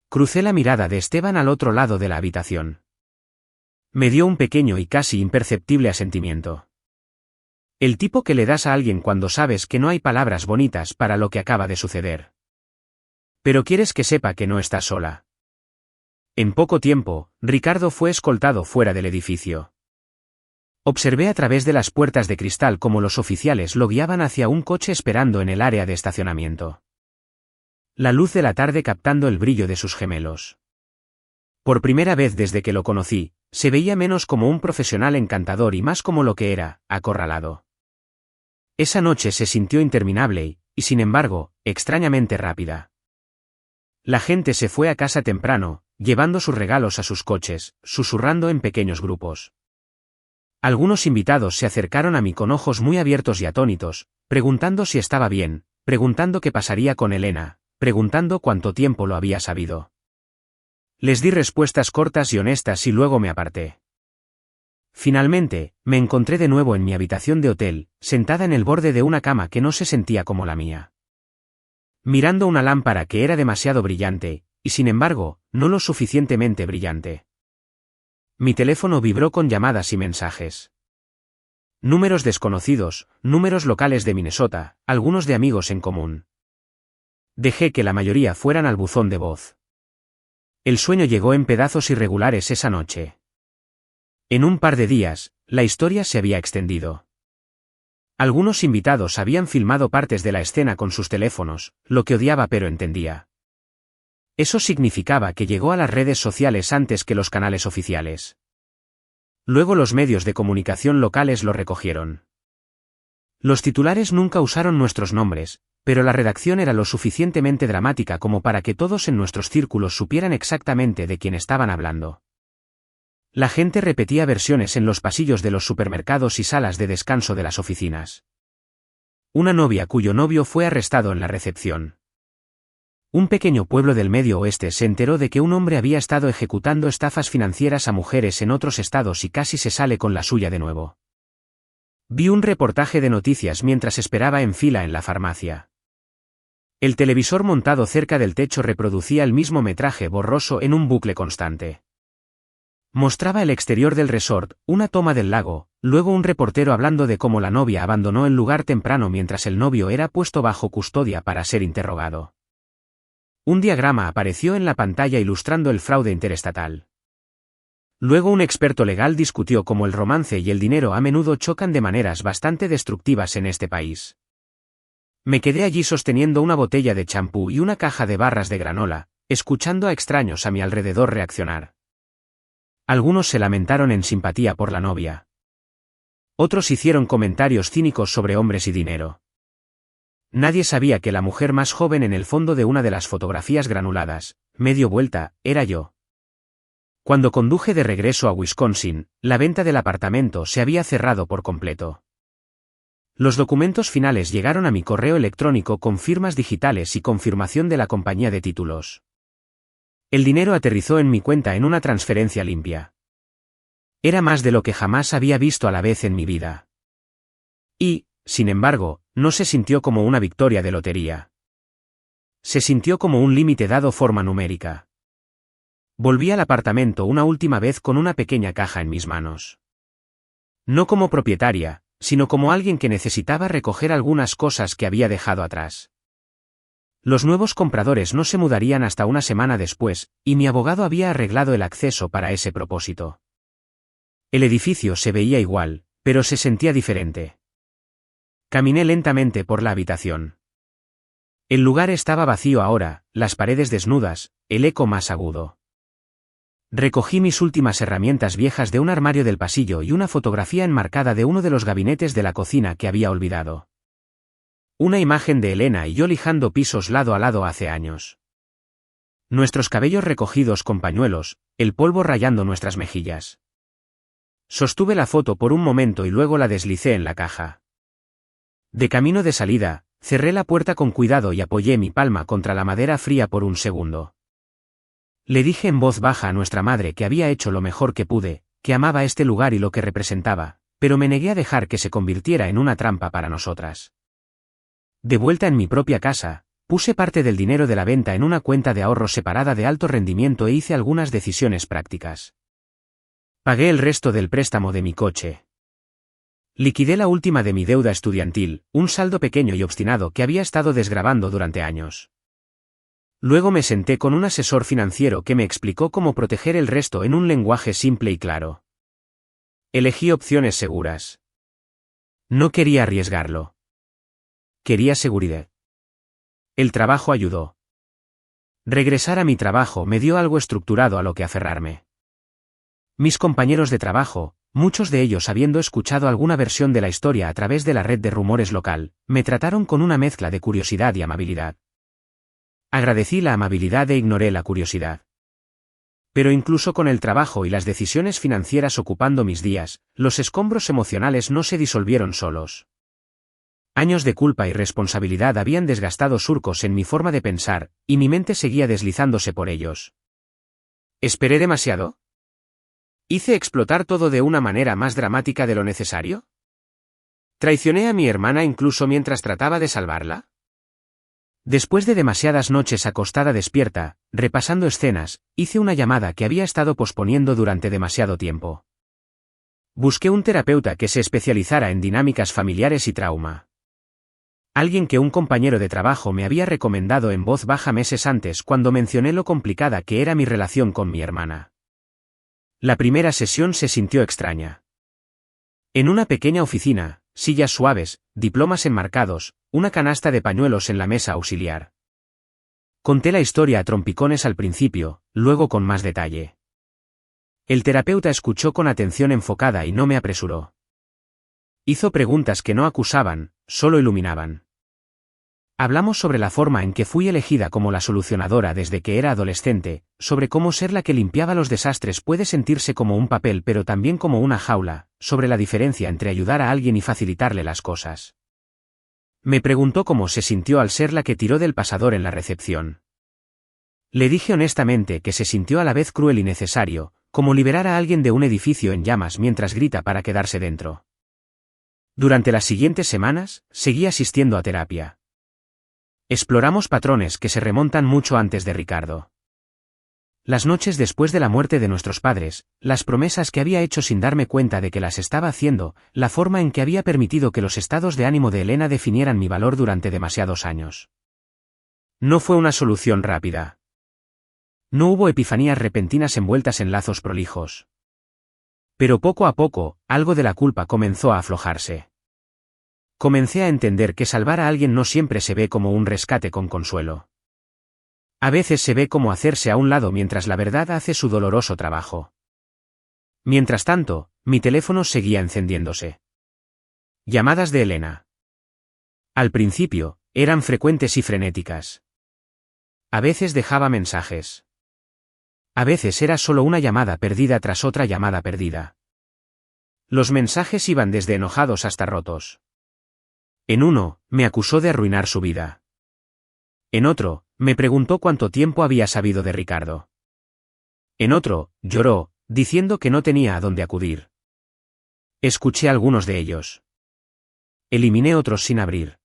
Crucé la mirada de Esteban al otro lado de la habitación. Me dio un pequeño y casi imperceptible asentimiento. El tipo que le das a alguien cuando sabes que no hay palabras bonitas para lo que acaba de suceder. Pero quieres que sepa que no estás sola. En poco tiempo, Ricardo fue escoltado fuera del edificio. Observé a través de las puertas de cristal cómo los oficiales lo guiaban hacia un coche esperando en el área de estacionamiento. La luz de la tarde captando el brillo de sus gemelos. Por primera vez desde que lo conocí, se veía menos como un profesional encantador y más como lo que era, acorralado. Esa noche se sintió interminable y, sin embargo, extrañamente rápida. La gente se fue a casa temprano, llevando sus regalos a sus coches, susurrando en pequeños grupos. Algunos invitados se acercaron a mí con ojos muy abiertos y atónitos, preguntando si estaba bien, preguntando qué pasaría con Elena, preguntando cuánto tiempo lo había sabido. Les di respuestas cortas y honestas y luego me aparté. Finalmente, me encontré de nuevo en mi habitación de hotel, sentada en el borde de una cama que no se sentía como la mía. Mirando una lámpara que era demasiado brillante, y sin embargo, no lo suficientemente brillante. Mi teléfono vibró con llamadas y mensajes. Números desconocidos, números locales de Minnesota, algunos de amigos en común. Dejé que la mayoría fueran al buzón de voz. El sueño llegó en pedazos irregulares esa noche. En un par de días, la historia se había extendido. Algunos invitados habían filmado partes de la escena con sus teléfonos, lo que odiaba pero entendía. Eso significaba que llegó a las redes sociales antes que los canales oficiales. Luego los medios de comunicación locales lo recogieron. Los titulares nunca usaron nuestros nombres, pero la redacción era lo suficientemente dramática como para que todos en nuestros círculos supieran exactamente de quién estaban hablando. La gente repetía versiones en los pasillos de los supermercados y salas de descanso de las oficinas. Una novia cuyo novio fue arrestado en la recepción. Un pequeño pueblo del Medio Oeste se enteró de que un hombre había estado ejecutando estafas financieras a mujeres en otros estados y casi se sale con la suya de nuevo. Vi un reportaje de noticias mientras esperaba en fila en la farmacia. El televisor montado cerca del techo reproducía el mismo metraje borroso en un bucle constante. Mostraba el exterior del resort, una toma del lago, luego un reportero hablando de cómo la novia abandonó el lugar temprano mientras el novio era puesto bajo custodia para ser interrogado. Un diagrama apareció en la pantalla ilustrando el fraude interestatal. Luego un experto legal discutió cómo el romance y el dinero a menudo chocan de maneras bastante destructivas en este país. Me quedé allí sosteniendo una botella de champú y una caja de barras de granola, escuchando a extraños a mi alrededor reaccionar. Algunos se lamentaron en simpatía por la novia. Otros hicieron comentarios cínicos sobre hombres y dinero. Nadie sabía que la mujer más joven en el fondo de una de las fotografías granuladas, medio vuelta, era yo. Cuando conduje de regreso a Wisconsin, la venta del apartamento se había cerrado por completo. Los documentos finales llegaron a mi correo electrónico con firmas digitales y confirmación de la compañía de títulos. El dinero aterrizó en mi cuenta en una transferencia limpia. Era más de lo que jamás había visto a la vez en mi vida. Y, sin embargo, no se sintió como una victoria de lotería. Se sintió como un límite dado forma numérica. Volví al apartamento una última vez con una pequeña caja en mis manos. No como propietaria, sino como alguien que necesitaba recoger algunas cosas que había dejado atrás. Los nuevos compradores no se mudarían hasta una semana después, y mi abogado había arreglado el acceso para ese propósito. El edificio se veía igual, pero se sentía diferente. Caminé lentamente por la habitación. El lugar estaba vacío ahora, las paredes desnudas, el eco más agudo. Recogí mis últimas herramientas viejas de un armario del pasillo y una fotografía enmarcada de uno de los gabinetes de la cocina que había olvidado. Una imagen de Elena y yo lijando pisos lado a lado hace años. Nuestros cabellos recogidos con pañuelos, el polvo rayando nuestras mejillas. Sostuve la foto por un momento y luego la deslicé en la caja. De camino de salida, cerré la puerta con cuidado y apoyé mi palma contra la madera fría por un segundo. Le dije en voz baja a nuestra madre que había hecho lo mejor que pude, que amaba este lugar y lo que representaba, pero me negué a dejar que se convirtiera en una trampa para nosotras. De vuelta en mi propia casa, puse parte del dinero de la venta en una cuenta de ahorro separada de alto rendimiento e hice algunas decisiones prácticas. Pagué el resto del préstamo de mi coche. Liquidé la última de mi deuda estudiantil, un saldo pequeño y obstinado que había estado desgravando durante años. Luego me senté con un asesor financiero que me explicó cómo proteger el resto en un lenguaje simple y claro. Elegí opciones seguras. No quería arriesgarlo. Quería seguridad. El trabajo ayudó. Regresar a mi trabajo me dio algo estructurado a lo que aferrarme. Mis compañeros de trabajo, muchos de ellos habiendo escuchado alguna versión de la historia a través de la red de rumores local, me trataron con una mezcla de curiosidad y amabilidad. Agradecí la amabilidad e ignoré la curiosidad. Pero incluso con el trabajo y las decisiones financieras ocupando mis días, los escombros emocionales no se disolvieron solos. Años de culpa y responsabilidad habían desgastado surcos en mi forma de pensar, y mi mente seguía deslizándose por ellos. ¿Esperé demasiado? ¿Hice explotar todo de una manera más dramática de lo necesario? ¿Traicioné a mi hermana incluso mientras trataba de salvarla? Después de demasiadas noches acostada despierta, repasando escenas, hice una llamada que había estado posponiendo durante demasiado tiempo. Busqué un terapeuta que se especializara en dinámicas familiares y trauma. Alguien que un compañero de trabajo me había recomendado en voz baja meses antes cuando mencioné lo complicada que era mi relación con mi hermana. La primera sesión se sintió extraña. En una pequeña oficina, sillas suaves, diplomas enmarcados, una canasta de pañuelos en la mesa auxiliar. Conté la historia a trompicones al principio, luego con más detalle. El terapeuta escuchó con atención enfocada y no me apresuró. Hizo preguntas que no acusaban, solo iluminaban. Hablamos sobre la forma en que fui elegida como la solucionadora desde que era adolescente, sobre cómo ser la que limpiaba los desastres puede sentirse como un papel pero también como una jaula, sobre la diferencia entre ayudar a alguien y facilitarle las cosas. Me preguntó cómo se sintió al ser la que tiró del pasador en la recepción. Le dije honestamente que se sintió a la vez cruel y necesario, como liberar a alguien de un edificio en llamas mientras grita para quedarse dentro. Durante las siguientes semanas, seguí asistiendo a terapia. Exploramos patrones que se remontan mucho antes de Ricardo. Las noches después de la muerte de nuestros padres, las promesas que había hecho sin darme cuenta de que las estaba haciendo, la forma en que había permitido que los estados de ánimo de Elena definieran mi valor durante demasiados años. No fue una solución rápida. No hubo epifanías repentinas envueltas en lazos prolijos. Pero poco a poco, algo de la culpa comenzó a aflojarse. Comencé a entender que salvar a alguien no siempre se ve como un rescate con consuelo. A veces se ve como hacerse a un lado mientras la verdad hace su doloroso trabajo. Mientras tanto, mi teléfono seguía encendiéndose. Llamadas de Elena. Al principio, eran frecuentes y frenéticas. A veces dejaba mensajes. A veces era solo una llamada perdida tras otra llamada perdida. Los mensajes iban desde enojados hasta rotos. En uno, me acusó de arruinar su vida. En otro, me preguntó cuánto tiempo había sabido de Ricardo. En otro, lloró, diciendo que no tenía a dónde acudir. Escuché algunos de ellos. Eliminé otros sin abrir.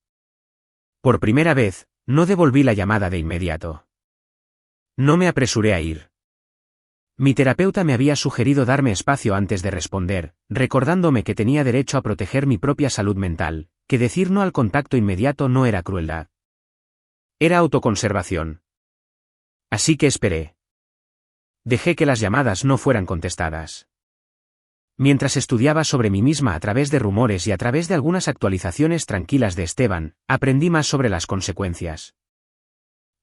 Por primera vez, no devolví la llamada de inmediato. No me apresuré a ir. Mi terapeuta me había sugerido darme espacio antes de responder, recordándome que tenía derecho a proteger mi propia salud mental, que decir no al contacto inmediato no era crueldad. Era autoconservación. Así que esperé. Dejé que las llamadas no fueran contestadas. Mientras estudiaba sobre mí misma a través de rumores y a través de algunas actualizaciones tranquilas de Esteban, aprendí más sobre las consecuencias.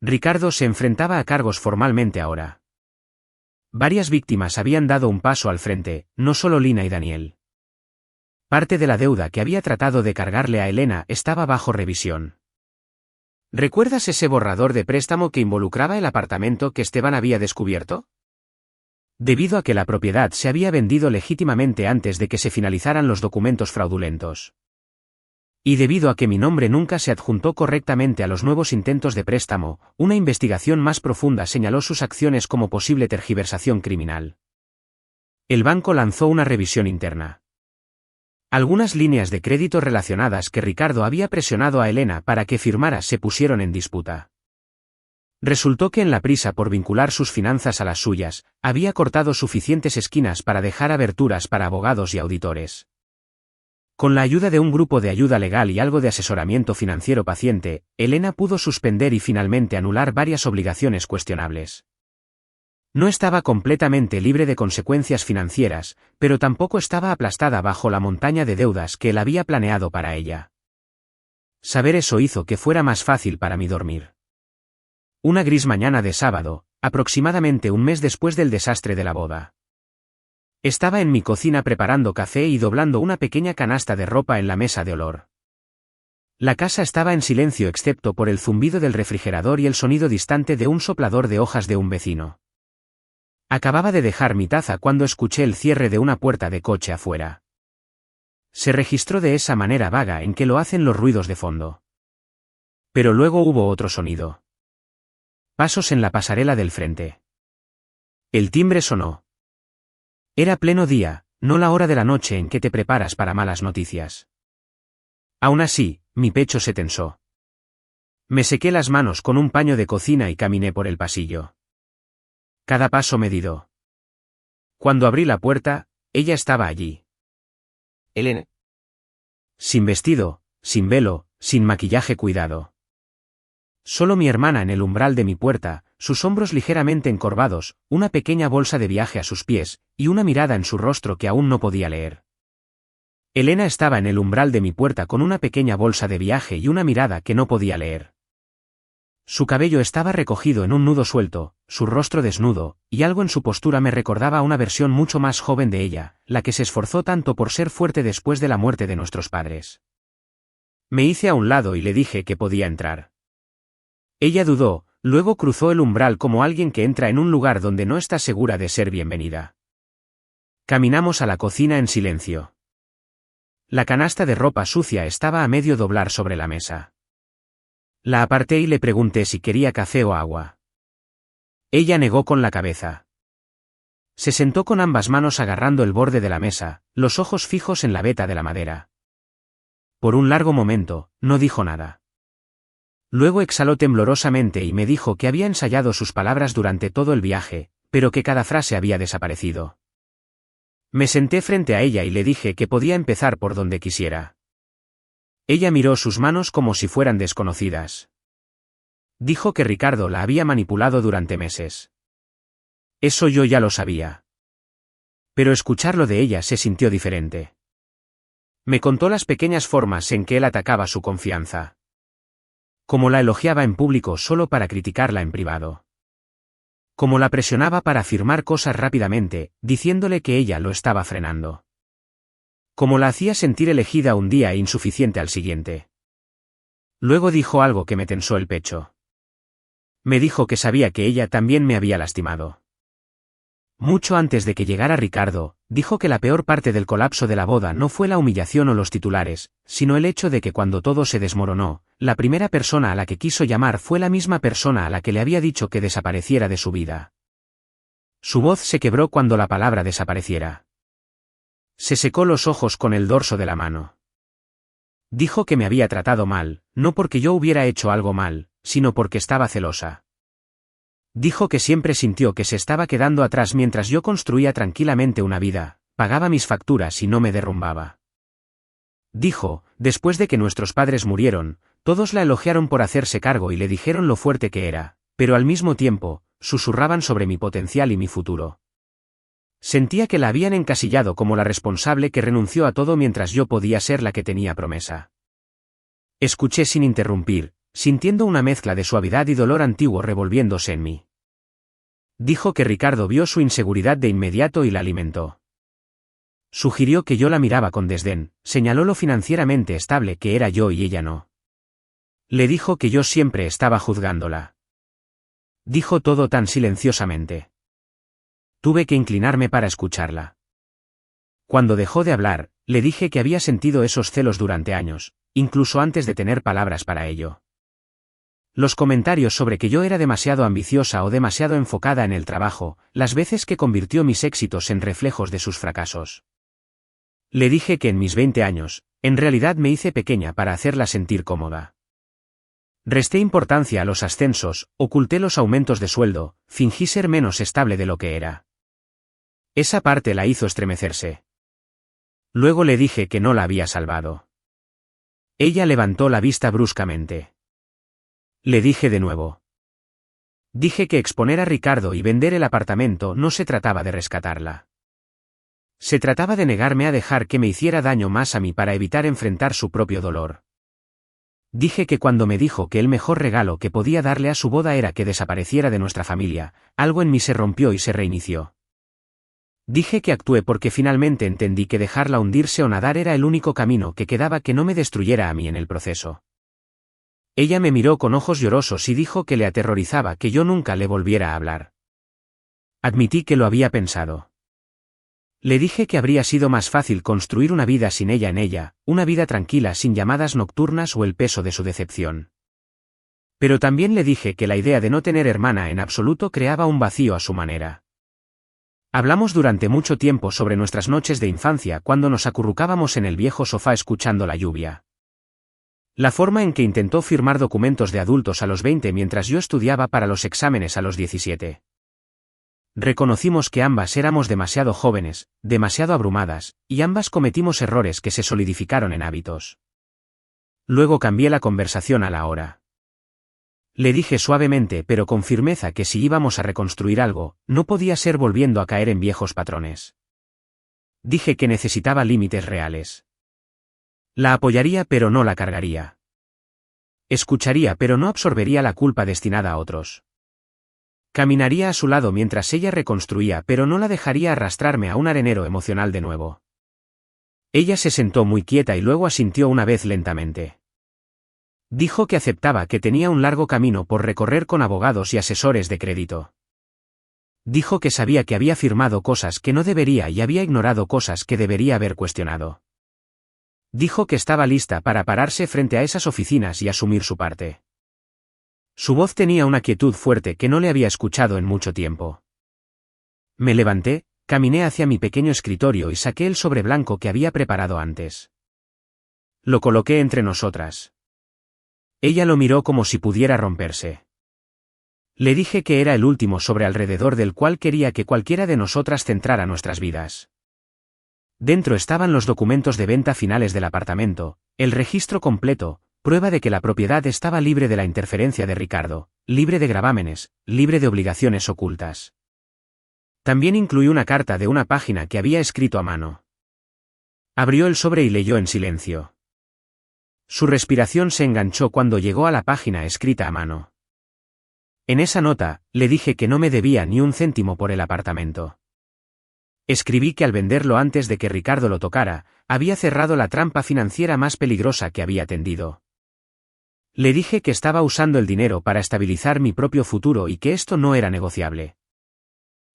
Ricardo se enfrentaba a cargos formalmente ahora. Varias víctimas habían dado un paso al frente, no solo Lina y Daniel. Parte de la deuda que había tratado de cargarle a Elena estaba bajo revisión. ¿Recuerdas ese borrador de préstamo que involucraba el apartamento que Esteban había descubierto? Debido a que la propiedad se había vendido legítimamente antes de que se finalizaran los documentos fraudulentos. Y debido a que mi nombre nunca se adjuntó correctamente a los nuevos intentos de préstamo, una investigación más profunda señaló sus acciones como posible tergiversación criminal. El banco lanzó una revisión interna. Algunas líneas de crédito relacionadas que Ricardo había presionado a Elena para que firmara se pusieron en disputa. Resultó que en la prisa por vincular sus finanzas a las suyas, había cortado suficientes esquinas para dejar aberturas para abogados y auditores. Con la ayuda de un grupo de ayuda legal y algo de asesoramiento financiero paciente, Elena pudo suspender y finalmente anular varias obligaciones cuestionables. No estaba completamente libre de consecuencias financieras, pero tampoco estaba aplastada bajo la montaña de deudas que él había planeado para ella. Saber eso hizo que fuera más fácil para mí dormir. Una gris mañana de sábado, aproximadamente un mes después del desastre de la boda. Estaba en mi cocina preparando café y doblando una pequeña canasta de ropa en la mesa de olor. La casa estaba en silencio excepto por el zumbido del refrigerador y el sonido distante de un soplador de hojas de un vecino. Acababa de dejar mi taza cuando escuché el cierre de una puerta de coche afuera. Se registró de esa manera vaga en que lo hacen los ruidos de fondo. Pero luego hubo otro sonido. Pasos en la pasarela del frente. El timbre sonó. Era pleno día, no la hora de la noche en que te preparas para malas noticias. Aún así, mi pecho se tensó. Me sequé las manos con un paño de cocina y caminé por el pasillo. Cada paso medido. Cuando abrí la puerta, ella estaba allí. Elena. Sin vestido, sin velo, sin maquillaje cuidado. Solo mi hermana en el umbral de mi puerta, sus hombros ligeramente encorvados, una pequeña bolsa de viaje a sus pies, y una mirada en su rostro que aún no podía leer. Elena estaba en el umbral de mi puerta con una pequeña bolsa de viaje y una mirada que no podía leer. Su cabello estaba recogido en un nudo suelto, su rostro desnudo, y algo en su postura me recordaba a una versión mucho más joven de ella, la que se esforzó tanto por ser fuerte después de la muerte de nuestros padres. Me hice a un lado y le dije que podía entrar. Ella dudó, luego cruzó el umbral como alguien que entra en un lugar donde no está segura de ser bienvenida. Caminamos a la cocina en silencio. La canasta de ropa sucia estaba a medio doblar sobre la mesa. La aparté y le pregunté si quería café o agua. Ella negó con la cabeza. Se sentó con ambas manos agarrando el borde de la mesa, los ojos fijos en la veta de la madera. Por un largo momento, no dijo nada. Luego exhaló temblorosamente y me dijo que había ensayado sus palabras durante todo el viaje, pero que cada frase había desaparecido. Me senté frente a ella y le dije que podía empezar por donde quisiera. Ella miró sus manos como si fueran desconocidas. Dijo que Ricardo la había manipulado durante meses. Eso yo ya lo sabía. Pero escucharlo de ella se sintió diferente. Me contó las pequeñas formas en que él atacaba su confianza. Cómo la elogiaba en público solo para criticarla en privado. Cómo la presionaba para afirmar cosas rápidamente, diciéndole que ella lo estaba frenando. Cómo la hacía sentir elegida un día e insuficiente al siguiente. Luego dijo algo que me tensó el pecho. Me dijo que sabía que ella también me había lastimado. Mucho antes de que llegara Ricardo, dijo que la peor parte del colapso de la boda no fue la humillación o los titulares, sino el hecho de que cuando todo se desmoronó, la primera persona a la que quiso llamar fue la misma persona a la que le había dicho que desapareciera de su vida. Su voz se quebró cuando la palabra desapareciera. Se secó los ojos con el dorso de la mano. Dijo que me había tratado mal, no porque yo hubiera hecho algo mal, sino porque estaba celosa. Dijo que siempre sintió que se estaba quedando atrás mientras yo construía tranquilamente una vida, pagaba mis facturas y no me derrumbaba. Dijo, después de que nuestros padres murieron, todos la elogiaron por hacerse cargo y le dijeron lo fuerte que era, pero al mismo tiempo, susurraban sobre mi potencial y mi futuro. Sentía que la habían encasillado como la responsable que renunció a todo mientras yo podía ser la que tenía promesa. Escuché sin interrumpir, sintiendo una mezcla de suavidad y dolor antiguo revolviéndose en mí. Dijo que Ricardo vio su inseguridad de inmediato y la alimentó. Sugirió que yo la miraba con desdén, señaló lo financieramente estable que era yo y ella no. Le dijo que yo siempre estaba juzgándola. Dijo todo tan silenciosamente. Tuve que inclinarme para escucharla. Cuando dejó de hablar, le dije que había sentido esos celos durante años, incluso antes de tener palabras para ello. Los comentarios sobre que yo era demasiado ambiciosa o demasiado enfocada en el trabajo, las veces que convirtió mis éxitos en reflejos de sus fracasos. Le dije que en mis 20 años, en realidad me hice pequeña para hacerla sentir cómoda. Resté importancia a los ascensos, oculté los aumentos de sueldo, fingí ser menos estable de lo que era. Esa parte la hizo estremecerse. Luego le dije que no la había salvado. Ella levantó la vista bruscamente. Le dije de nuevo. Dije que exponer a Ricardo y vender el apartamento no se trataba de rescatarla. Se trataba de negarme a dejar que me hiciera daño más a mí para evitar enfrentar su propio dolor. Dije que cuando me dijo que el mejor regalo que podía darle a su boda era que desapareciera de nuestra familia, algo en mí se rompió y se reinició. Dije que actué porque finalmente entendí que dejarla hundirse o nadar era el único camino que quedaba que no me destruyera a mí en el proceso. Ella me miró con ojos llorosos y dijo que le aterrorizaba que yo nunca le volviera a hablar. Admití que lo había pensado. Le dije que habría sido más fácil construir una vida sin ella en ella, una vida tranquila sin llamadas nocturnas o el peso de su decepción. Pero también le dije que la idea de no tener hermana en absoluto creaba un vacío a su manera. Hablamos durante mucho tiempo sobre nuestras noches de infancia cuando nos acurrucábamos en el viejo sofá escuchando la lluvia. La forma en que intentó firmar documentos de adultos a los 20 mientras yo estudiaba para los exámenes a los 17. Reconocimos que ambas éramos demasiado jóvenes, demasiado abrumadas, y ambas cometimos errores que se solidificaron en hábitos. Luego cambié la conversación a la hora. Le dije suavemente pero con firmeza que si íbamos a reconstruir algo, no podía ser volviendo a caer en viejos patrones. Dije que necesitaba límites reales. La apoyaría pero no la cargaría. Escucharía pero no absorbería la culpa destinada a otros. Caminaría a su lado mientras ella reconstruía pero no la dejaría arrastrarme a un arenero emocional de nuevo. Ella se sentó muy quieta y luego asintió una vez lentamente. Dijo que aceptaba que tenía un largo camino por recorrer con abogados y asesores de crédito. Dijo que sabía que había firmado cosas que no debería y había ignorado cosas que debería haber cuestionado. Dijo que estaba lista para pararse frente a esas oficinas y asumir su parte. Su voz tenía una quietud fuerte que no le había escuchado en mucho tiempo. Me levanté, caminé hacia mi pequeño escritorio y saqué el sobre blanco que había preparado antes. Lo coloqué entre nosotras. Ella lo miró como si pudiera romperse. Le dije que era el último sobre alrededor del cual quería que cualquiera de nosotras centrara nuestras vidas. Dentro estaban los documentos de venta finales del apartamento, el registro completo, prueba de que la propiedad estaba libre de la interferencia de Ricardo, libre de gravámenes, libre de obligaciones ocultas. También incluí una carta de una página que había escrito a mano. Abrió el sobre y leyó en silencio. Su respiración se enganchó cuando llegó a la página escrita a mano. En esa nota, le dije que no me debía ni un céntimo por el apartamento. Escribí que al venderlo antes de que Ricardo lo tocara, había cerrado la trampa financiera más peligrosa que había tendido. Le dije que estaba usando el dinero para estabilizar mi propio futuro y que esto no era negociable.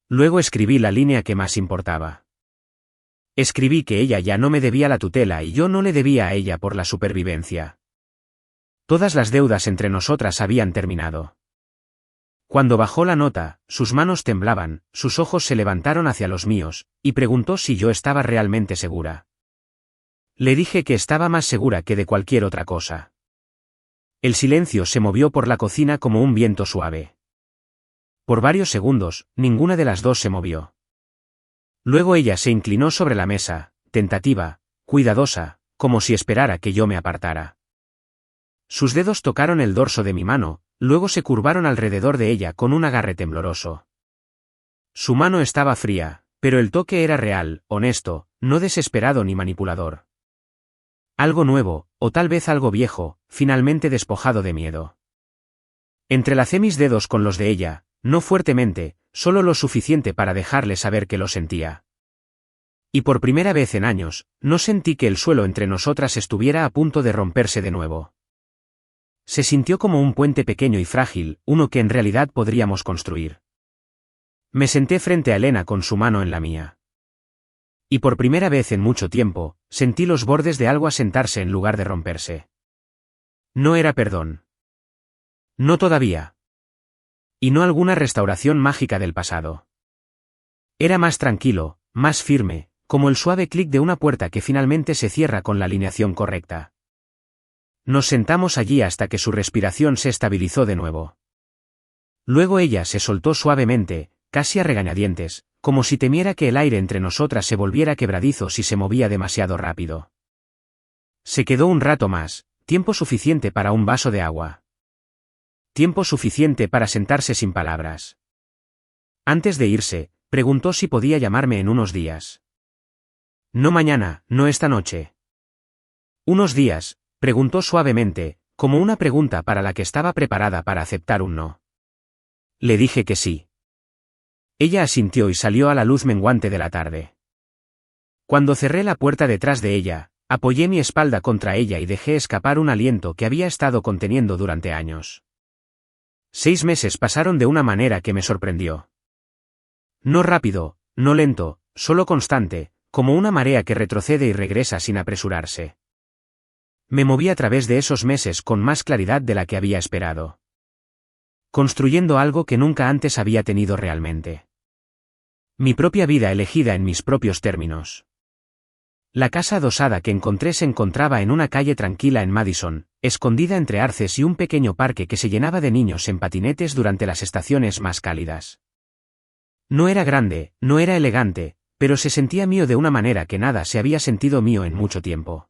Luego escribí la línea que más importaba. Escribí que ella ya no me debía la tutela y yo no le debía a ella por la supervivencia. Todas las deudas entre nosotras habían terminado. Cuando bajó la nota, sus manos temblaban, sus ojos se levantaron hacia los míos, y preguntó si yo estaba realmente segura. Le dije que estaba más segura que de cualquier otra cosa. El silencio se movió por la cocina como un viento suave. Por varios segundos, ninguna de las dos se movió. Luego ella se inclinó sobre la mesa, tentativa, cuidadosa, como si esperara que yo me apartara. Sus dedos tocaron el dorso de mi mano, luego se curvaron alrededor de ella con un agarre tembloroso. Su mano estaba fría, pero el toque era real, honesto, no desesperado ni manipulador. Algo nuevo, o tal vez algo viejo, finalmente despojado de miedo. Entrelacé mis dedos con los de ella, no fuertemente, solo lo suficiente para dejarle saber que lo sentía. Y por primera vez en años, no sentí que el suelo entre nosotras estuviera a punto de romperse de nuevo. Se sintió como un puente pequeño y frágil, uno que en realidad podríamos construir. Me senté frente a Elena con su mano en la mía. Y por primera vez en mucho tiempo, sentí los bordes de algo asentarse en lugar de romperse. No era perdón. No todavía. Y no alguna restauración mágica del pasado. Era más tranquilo, más firme, como el suave clic de una puerta que finalmente se cierra con la alineación correcta. Nos sentamos allí hasta que su respiración se estabilizó de nuevo. Luego ella se soltó suavemente, casi a regañadientes, como si temiera que el aire entre nosotras se volviera quebradizo si se movía demasiado rápido. Se quedó un rato más, tiempo suficiente para un vaso de agua. Tiempo suficiente para sentarse sin palabras. Antes de irse, preguntó si podía llamarme en unos días. No mañana, no esta noche. Unos días, preguntó suavemente, como una pregunta para la que estaba preparada para aceptar un no. Le dije que sí. Ella asintió y salió a la luz menguante de la tarde. Cuando cerré la puerta detrás de ella, apoyé mi espalda contra ella y dejé escapar un aliento que había estado conteniendo durante años. 6 meses pasaron de una manera que me sorprendió. No rápido, no lento, solo constante, como una marea que retrocede y regresa sin apresurarse. Me moví a través de esos meses con más claridad de la que había esperado. Construyendo algo que nunca antes había tenido realmente. Mi propia vida elegida en mis propios términos. La casa adosada que encontré se encontraba en una calle tranquila en Madison, escondida entre arces y un pequeño parque que se llenaba de niños en patinetes durante las estaciones más cálidas. No era grande, no era elegante, pero se sentía mío de una manera que nada se había sentido mío en mucho tiempo.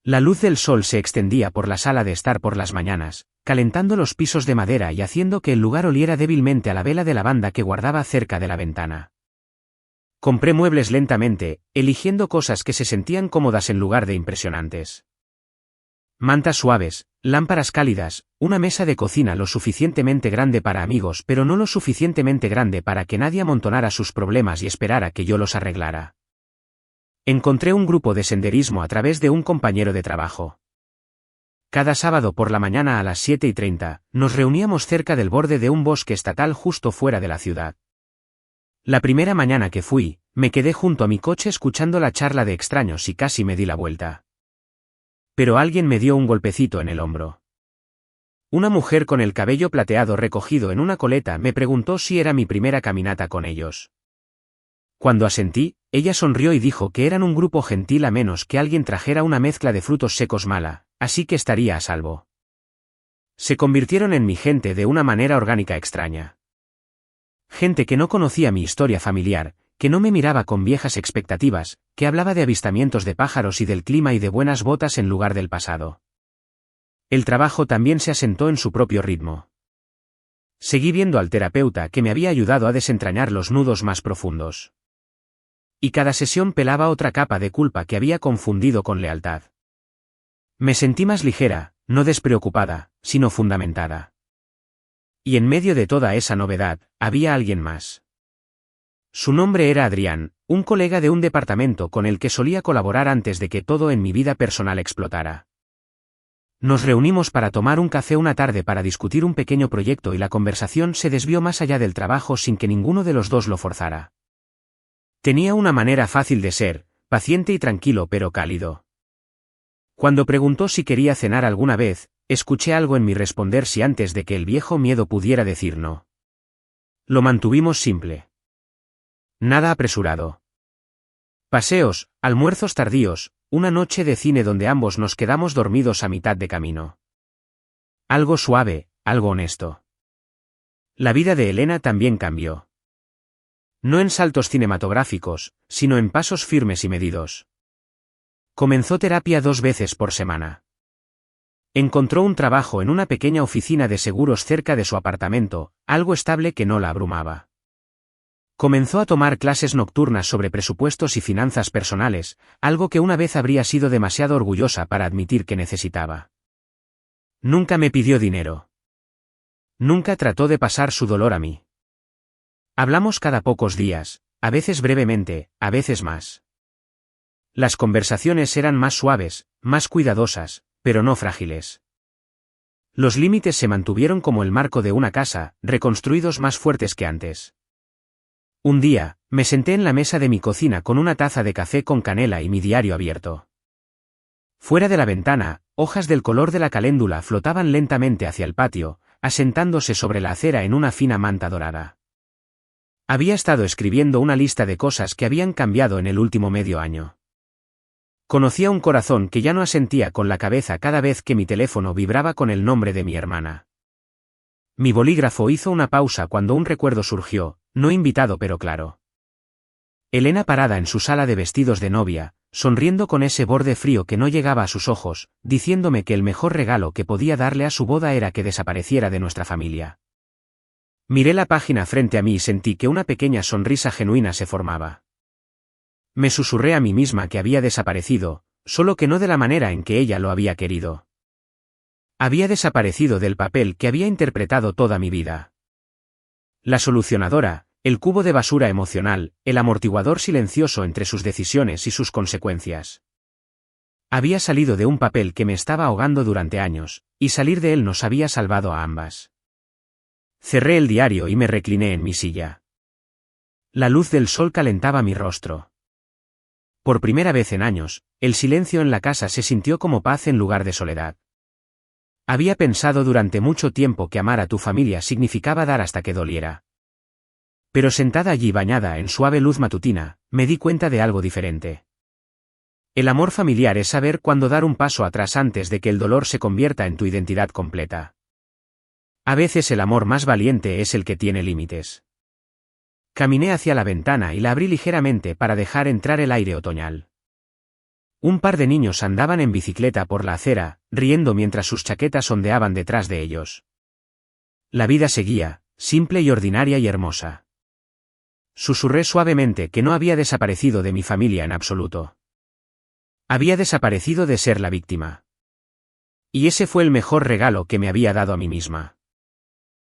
La luz del sol se extendía por la sala de estar por las mañanas, calentando los pisos de madera y haciendo que el lugar oliera débilmente a la vela de lavanda que guardaba cerca de la ventana. Compré muebles lentamente, eligiendo cosas que se sentían cómodas en lugar de impresionantes. Mantas suaves, lámparas cálidas, una mesa de cocina lo suficientemente grande para amigos pero no lo suficientemente grande para que nadie amontonara sus problemas y esperara que yo los arreglara. Encontré un grupo de senderismo a través de un compañero de trabajo. Cada sábado por la mañana a las 7:30, nos reuníamos cerca del borde de un bosque estatal justo fuera de la ciudad. La primera mañana que fui, me quedé junto a mi coche escuchando la charla de extraños y casi me di la vuelta. Pero alguien me dio un golpecito en el hombro. Una mujer con el cabello plateado recogido en una coleta me preguntó si era mi primera caminata con ellos. Cuando asentí, ella sonrió y dijo que eran un grupo gentil a menos que alguien trajera una mezcla de frutos secos mala, así que estaría a salvo. Se convirtieron en mi gente de una manera orgánica extraña. Gente que no conocía mi historia familiar, que no me miraba con viejas expectativas, que hablaba de avistamientos de pájaros y del clima y de buenas botas en lugar del pasado. El trabajo también se asentó en su propio ritmo. Seguí viendo al terapeuta que me había ayudado a desentrañar los nudos más profundos. Y cada sesión pelaba otra capa de culpa que había confundido con lealtad. Me sentí más ligera, no despreocupada, sino fundamentada. Y en medio de toda esa novedad, había alguien más. Su nombre era Adrián, un colega de un departamento con el que solía colaborar antes de que todo en mi vida personal explotara. Nos reunimos para tomar un café una tarde para discutir un pequeño proyecto y la conversación se desvió más allá del trabajo sin que ninguno de los dos lo forzara. Tenía una manera fácil de ser, paciente y tranquilo pero cálido. Cuando preguntó si quería cenar alguna vez, escuché algo en mí responder sí antes de que el viejo miedo pudiera decir no. Lo mantuvimos simple. Nada apresurado. Paseos, almuerzos tardíos, una noche de cine donde ambos nos quedamos dormidos a mitad de camino. Algo suave, algo honesto. La vida de Elena también cambió. No en saltos cinematográficos, sino en pasos firmes y medidos. Comenzó terapia 2 veces por semana. Encontró un trabajo en una pequeña oficina de seguros cerca de su apartamento, algo estable que no la abrumaba. Comenzó a tomar clases nocturnas sobre presupuestos y finanzas personales, algo que una vez habría sido demasiado orgullosa para admitir que necesitaba. Nunca me pidió dinero. Nunca trató de pasar su dolor a mí. Hablamos cada pocos días, a veces brevemente, a veces más. Las conversaciones eran más suaves, más cuidadosas, pero no frágiles. Los límites se mantuvieron como el marco de una casa, reconstruidos más fuertes que antes. Un día, me senté en la mesa de mi cocina con una taza de café con canela y mi diario abierto. Fuera de la ventana, hojas del color de la caléndula flotaban lentamente hacia el patio, asentándose sobre la acera en una fina manta dorada. Había estado escribiendo una lista de cosas que habían cambiado en el último medio año. Conocía un corazón que ya no asentía con la cabeza cada vez que mi teléfono vibraba con el nombre de mi hermana. Mi bolígrafo hizo una pausa cuando un recuerdo surgió, no invitado pero claro. Elena parada en su sala de vestidos de novia, sonriendo con ese borde frío que no llegaba a sus ojos, diciéndome que el mejor regalo que podía darle a su boda era que desapareciera de nuestra familia. Miré la página frente a mí y sentí que una pequeña sonrisa genuina se formaba. Me susurré a mí misma que había desaparecido, solo que no de la manera en que ella lo había querido. Había desaparecido del papel que había interpretado toda mi vida. La solucionadora, el cubo de basura emocional, el amortiguador silencioso entre sus decisiones y sus consecuencias. Había salido de un papel que me estaba ahogando durante años, y salir de él nos había salvado a ambas. Cerré el diario y me recliné en mi silla. La luz del sol calentaba mi rostro. Por primera vez en años, el silencio en la casa se sintió como paz en lugar de soledad. Había pensado durante mucho tiempo que amar a tu familia significaba dar hasta que doliera. Pero sentada allí bañada en suave luz matutina, me di cuenta de algo diferente. El amor familiar es saber cuándo dar un paso atrás antes de que el dolor se convierta en tu identidad completa. A veces el amor más valiente es el que tiene límites. Caminé hacia la ventana y la abrí ligeramente para dejar entrar el aire otoñal. Un par de niños andaban en bicicleta por la acera, riendo mientras sus chaquetas ondeaban detrás de ellos. La vida seguía, simple y ordinaria y hermosa. Susurré suavemente que no había desaparecido de mi familia en absoluto. Había desaparecido de ser la víctima. Y ese fue el mejor regalo que me había dado a mí misma.